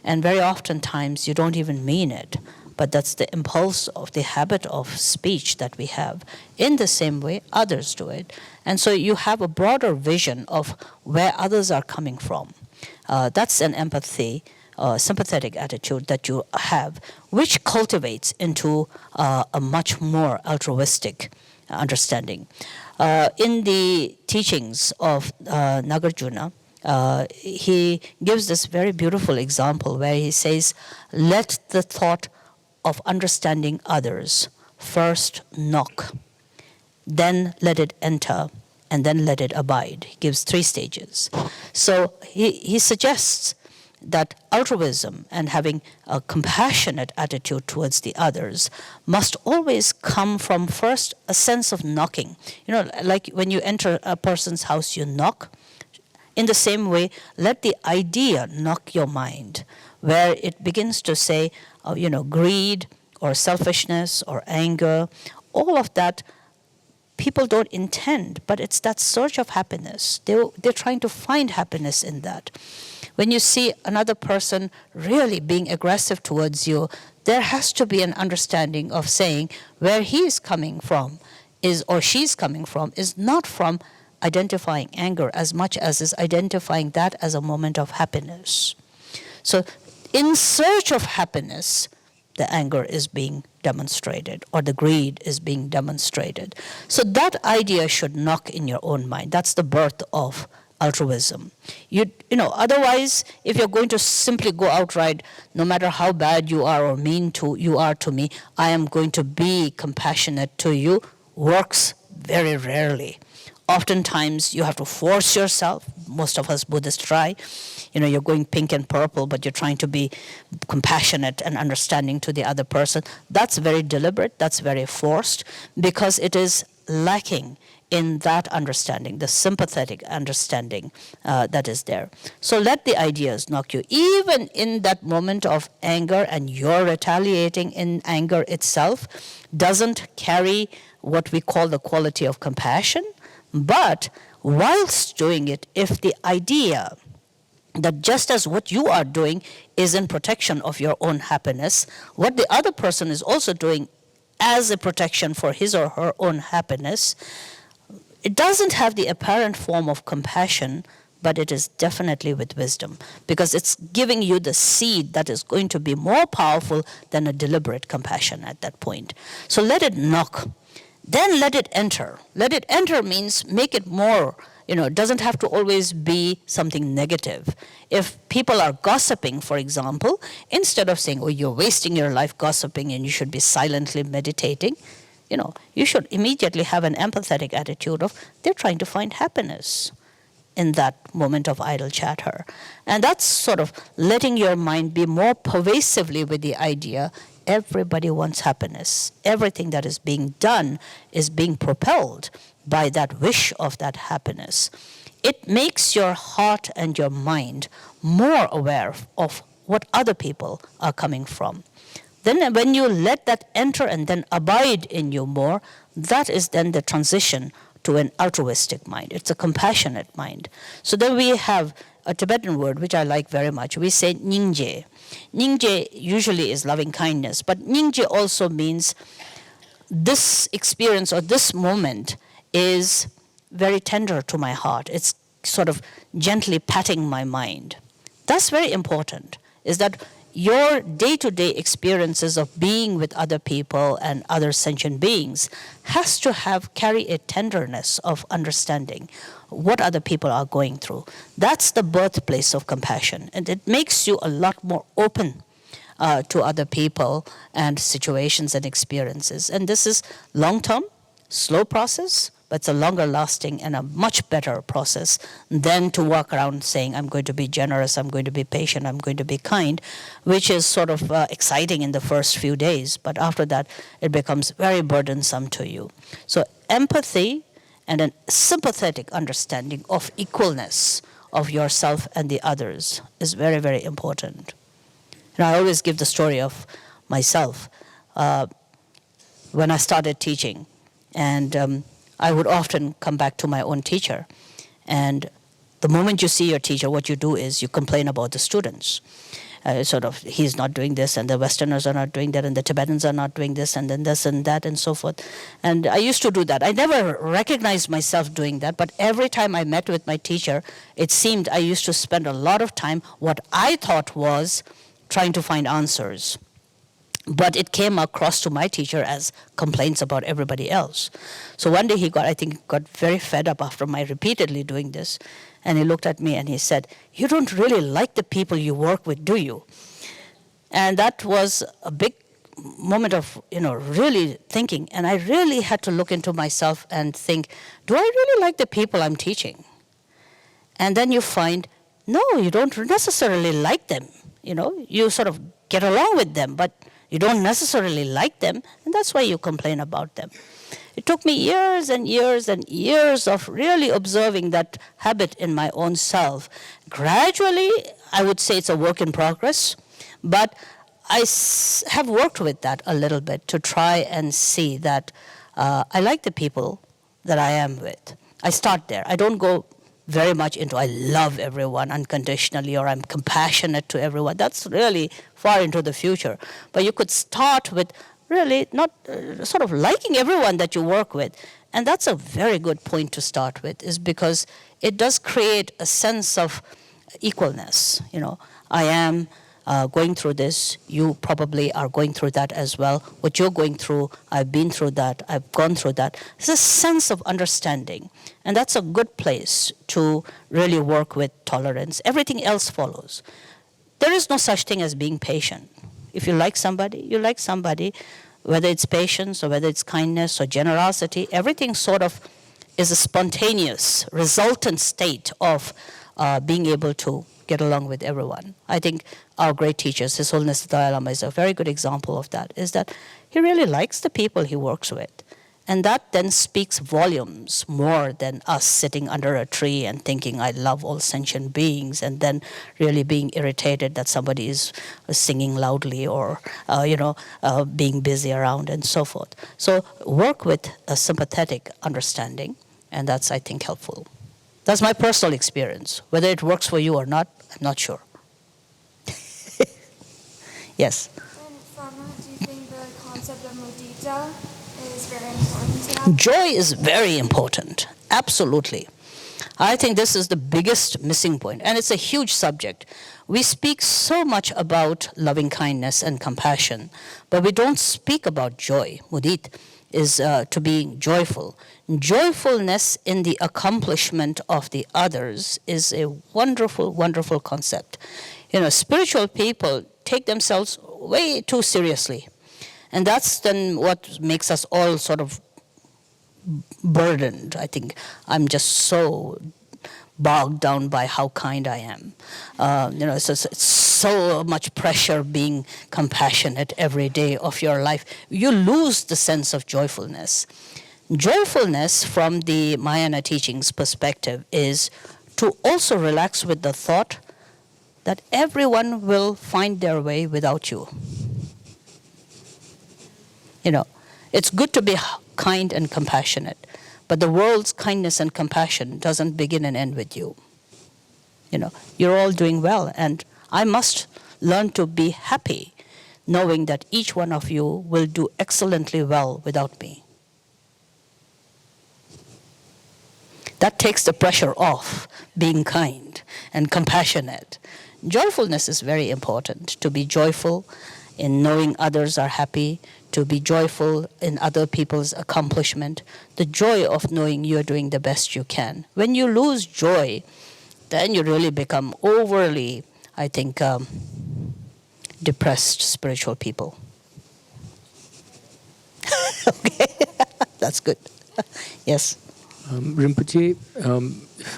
And very oftentimes you don't even mean it, but that's the impulse of the habit of speech that we have. In the same way, others do it. And so you have a broader vision of where others are coming from. That's an empathy, sympathetic attitude that you have, which cultivates into a much more altruistic understanding. In the teachings of Nagarjuna, he gives this very beautiful example where he says, let the thought of understanding others first knock, then let it enter, and then let it abide. He gives 3 stages. So he suggests that altruism and having a compassionate attitude towards the others must always come from first a sense of knocking. Like when you enter a person's house, you knock. In the same way, let the idea knock your mind, where it begins to say, greed or selfishness or anger, all of that people don't intend, but it's that search of happiness. They're trying to find happiness in that. When you see another person really being aggressive towards you, there has to be an understanding of saying where he is coming from or she's coming from is not from identifying anger as much as is identifying that as a moment of happiness. So in search of happiness, the anger is being demonstrated or the greed is being demonstrated. So that idea should knock in your own mind. That's the birth of altruism. Otherwise, if you're going to simply go outright, no matter how bad you are or mean you are to me, I am going to be compassionate to you, works very rarely. Oftentimes, you have to force yourself. Most of us Buddhists try. You're going pink and purple, but you're trying to be compassionate and understanding to the other person. That's very deliberate. That's very forced because it is lacking in that understanding, the sympathetic understanding that is there. So let the ideas knock you. Even in that moment of anger and you're retaliating in anger itself doesn't carry what we call the quality of compassion. But whilst doing it, if the idea that just as what you are doing is in protection of your own happiness, what the other person is also doing as a protection for his or her own happiness, it doesn't have the apparent form of compassion, but it is definitely with wisdom, because it's giving you the seed that is going to be more powerful than a deliberate compassion at that point. So let it knock. Then let it enter. Let it enter means make it more, it doesn't have to always be something negative. If people are gossiping, for example, instead of saying, oh, you're wasting your life gossiping and you should be silently meditating, you should immediately have an empathetic attitude of they're trying to find happiness in that moment of idle chatter. And that's sort of letting your mind be more pervasively with the idea everybody wants happiness. Everything that is being done is being propelled by that wish of that happiness. It makes your heart and your mind more aware of what other people are coming from. Then when you let that enter and then abide in you more, that is then the transition to an altruistic mind. It's a compassionate mind. So then we have a Tibetan word which I like very much. We say nyingje. Nyingje usually is loving kindness, but nyingje also means this experience or this moment is very tender to my heart. It's sort of gently patting my mind. That's very important, is that your day-to-day experiences of being with other people and other sentient beings has to carry a tenderness of understanding what other people are going through. That's the birthplace of compassion, and it makes you a lot more open to other people and situations and experiences. And this is long-term, slow process, but it's a longer lasting and a much better process than to walk around saying, I'm going to be generous, I'm going to be patient, I'm going to be kind, which is sort of exciting in the first few days, but after that it becomes very burdensome to you. So empathy and a sympathetic understanding of equalness of yourself and the others is very, very important. And I always give the story of myself when I started teaching, and I would often come back to my own teacher, and the moment you see your teacher, what you do is you complain about the students. Sort of, he's not doing this, and the Westerners are not doing that, and the Tibetans are not doing this, and then this and that, and so forth. And I used to do that. I never recognized myself doing that, but every time I met with my teacher, it seemed I used to spend a lot of time, what I thought was trying to find answers. But it came across to my teacher as complaints about everybody else. So one day he got very fed up after my repeatedly doing this. And he looked at me and he said, you don't really like the people you work with, do you? And that was a big moment of, really thinking. And I really had to look into myself and think, do I really like the people I'm teaching? And then you find, no, you don't necessarily like them. You sort of get along with them, but you don't necessarily like them, and that's why you complain about them. It took me years and years and years of really observing that habit in my own self. Gradually, I would say it's a work in progress, but I have worked with that a little bit to try and see that I like the people that I am with. I start there. I don't go very much into I love everyone unconditionally or I'm compassionate to everyone. That's really far into the future. But you could start with really not sort of liking everyone that you work with. And that's a very good point to start with, is because it does create a sense of equalness. I am going through this, you probably are going through that as well. What you're going through, I've been through that, I've gone through that. There's a sense of understanding, and that's a good place to really work with tolerance. Everything else follows. There is no such thing as being patient. If you like somebody, you like somebody, whether it's patience or whether it's kindness or generosity, everything sort of is a spontaneous, resultant state of being able to get along with everyone. I think our great teachers, His Holiness the Dalai Lama is a very good example of that, is that he really likes the people he works with. And that then speaks volumes more than us sitting under a tree and thinking, I love all sentient beings, and then really being irritated that somebody is singing loudly or, being busy around and so forth. So work with a sympathetic understanding, and that's, I think, helpful. That's my personal experience. Whether it works for you or not, I'm not sure. Yes? And Vana, do you think the said the mudita is very important to have. Joy is very important, absolutely. I think this is the biggest missing point, and it's a huge subject. We speak so much about loving kindness and compassion, but we don't speak about joy. Mudit is to be joyful. Joyfulness in the accomplishment of the others is a wonderful, wonderful concept. Spiritual people take themselves way too seriously. And that's then what makes us all sort of burdened. I think I'm just so bogged down by how kind I am. It's so much pressure being compassionate every day of your life. You lose the sense of joyfulness. Joyfulness from the Mahayana teachings perspective is to also relax with the thought that everyone will find their way without you. It's good to be kind and compassionate, but the world's kindness and compassion doesn't begin and end with you. You're all doing well, and I must learn to be happy knowing that each one of you will do excellently well without me. That takes the pressure off being kind and compassionate. Joyfulness is very important, to be joyful in knowing others are happy, to be joyful in other people's accomplishment, the joy of knowing you're doing the best you can. When you lose joy, then you really become overly, I think, depressed spiritual people. Okay, that's good. Yes. Rinpoche,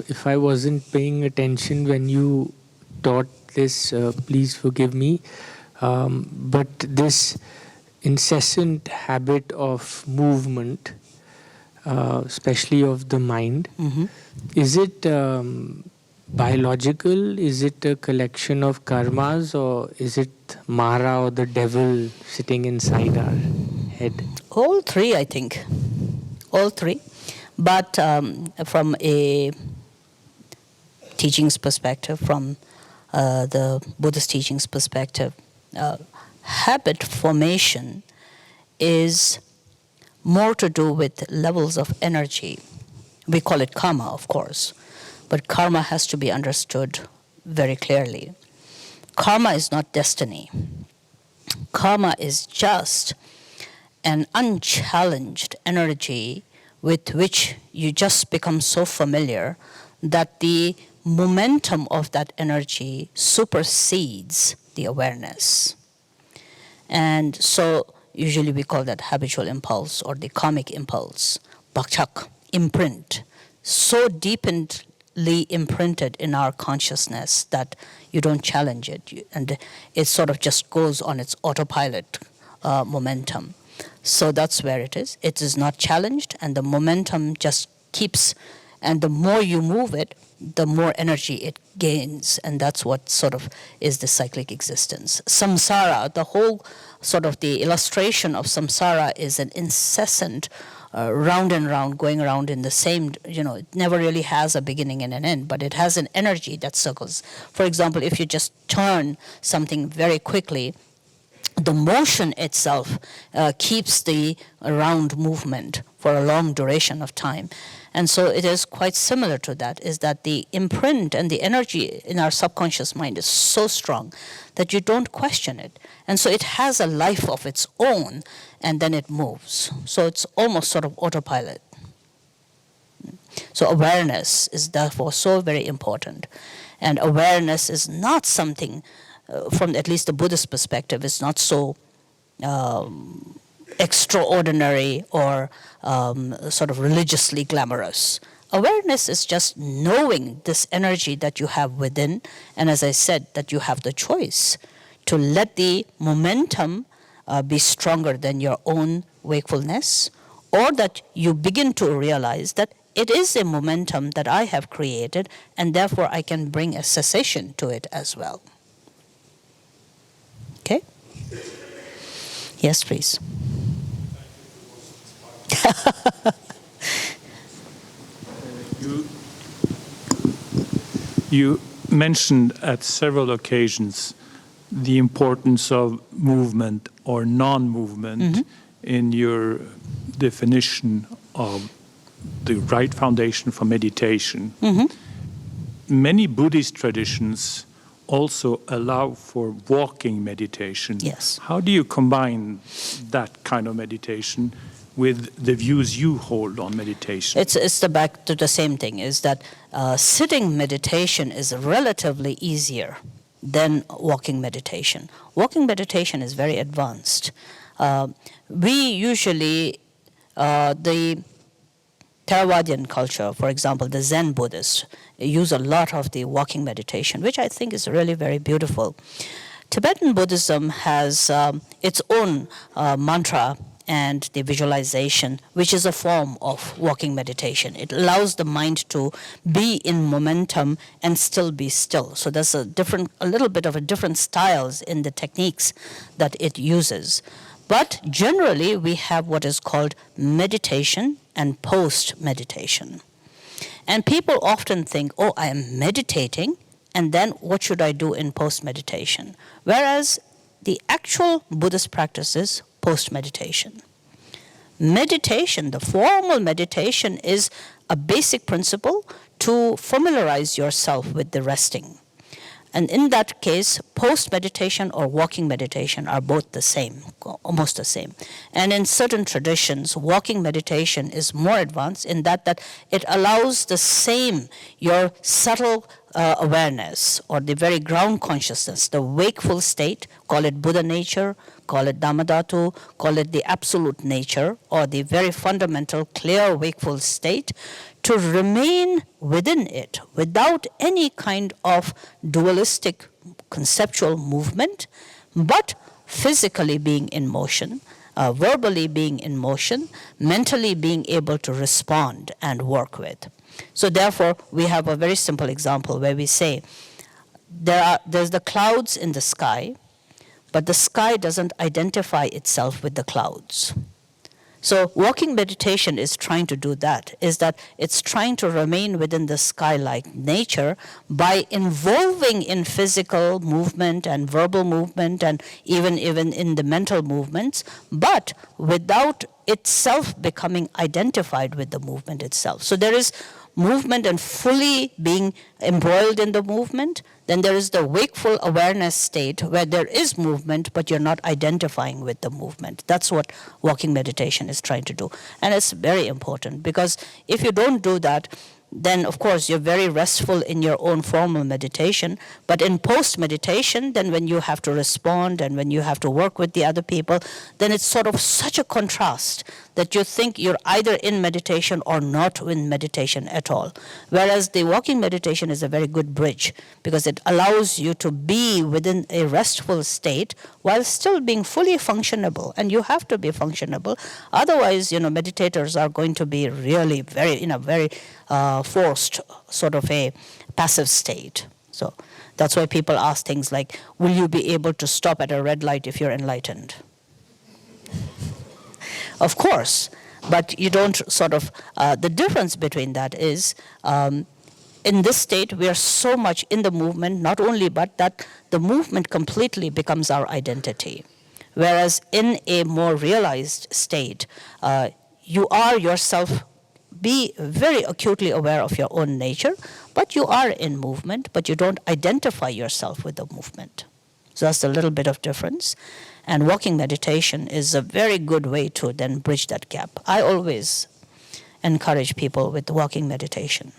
if I wasn't paying attention when you taught this, please forgive me. But this incessant habit of movement, especially of the mind, is it biological? Is it a collection of karmas, or is it Mara or the devil sitting inside our head? All three, I think. All three. But from a teachings perspective, from the Buddhist teachings perspective, habit formation is more to do with levels of energy. We call it karma, of course, but karma has to be understood very clearly. Karma is not destiny. Karma is just an unchallenged energy with which you just become so familiar that the momentum of that energy supersedes the awareness. And so usually we call that habitual impulse or the karmic impulse, bakchak, imprint, so deeply imprinted in our consciousness that you don't challenge it, and it sort of just goes on its autopilot momentum. So that's where it is. It is not challenged, and the momentum just keeps, and the more you move it, the more energy it gains, and that's what sort of is the cyclic existence. Samsara, the whole sort of the illustration of samsara is an incessant round and round, going around in the same, it never really has a beginning and an end, but it has an energy that circles. For example, if you just turn something very quickly, the motion itself keeps the round movement for a long duration of time. And so it is quite similar to that, is that the imprint and the energy in our subconscious mind is so strong that you don't question it. And so it has a life of its own, and then it moves. So it's almost sort of autopilot. So awareness is therefore so very important. And awareness is not something, from at least the Buddhist perspective, it's not so extraordinary or sort of religiously glamorous. Awareness is just knowing this energy that you have within, and as I said, that you have the choice to let the momentum be stronger than your own wakefulness, or that you begin to realize that it is a momentum that I have created, and therefore I can bring a cessation to it as well. Okay? Yes, please. You mentioned at several occasions the importance of movement or non-movement in your definition of the right foundation for meditation. Many Buddhist traditions also allow for walking meditation. Yes. How do you combine that kind of meditation with the views you hold on meditation? It's back to the same thing, is that sitting meditation is relatively easier than walking meditation. Walking meditation is very advanced. We usually, the Theravadian culture, for example, the Zen Buddhists, use a lot of the walking meditation, which I think is really very beautiful. Tibetan Buddhism has its own mantra and the visualization, which is a form of walking meditation. It allows the mind to be in momentum and still be still. So there's a little bit of a different styles in the techniques that it uses. But generally, we have what is called meditation and post-meditation. And people often think, oh, I am meditating, and then what should I do in post-meditation? Whereas the actual Buddhist practice is post-meditation. Meditation, the formal meditation, is a basic principle to familiarize yourself with the resting. And in that case, post-meditation or walking meditation are both the same, almost the same. And in certain traditions, walking meditation is more advanced in that it allows the same, your subtle awareness or the very ground consciousness, the wakeful state, call it Buddha nature, call it Dhammadhatu, call it the absolute nature, or the very fundamental, clear, wakeful state, to remain within it without any kind of dualistic conceptual movement, but physically being in motion, verbally being in motion, mentally being able to respond and work with. So therefore, we have a very simple example where we say, there's the clouds in the sky, but the sky doesn't identify itself with the clouds. So walking meditation is trying to do that, is that it's trying to remain within the sky-like nature by involving in physical movement and verbal movement and even in the mental movements, but without itself becoming identified with the movement itself. So there is movement and fully being embroiled in the movement. Then there is the wakeful awareness state where there is movement, but you're not identifying with the movement. That's what walking meditation is trying to do. And it's very important, because if you don't do that, then of course you're very restful in your own formal meditation. But in post-meditation, then when you have to respond and when you have to work with the other people, then it's sort of such a contrast that you think you're either in meditation or not in meditation at all. Whereas the walking meditation is a very good bridge, because it allows you to be within a restful state while still being fully functionable. And you have to be functionable. Otherwise, meditators are going to be really very forced sort of a passive state. So that's why people ask things like, will you be able to stop at a red light if you're enlightened? Of course, but you don't sort of, the difference between that is, in this state we are so much in the movement, not only but that the movement completely becomes our identity. Whereas in a more realized state, you are yourself, be very acutely aware of your own nature, but you are in movement, but you don't identify yourself with the movement. So that's a little bit of difference. And walking meditation is a very good way to then bridge that gap. I always encourage people with walking meditation.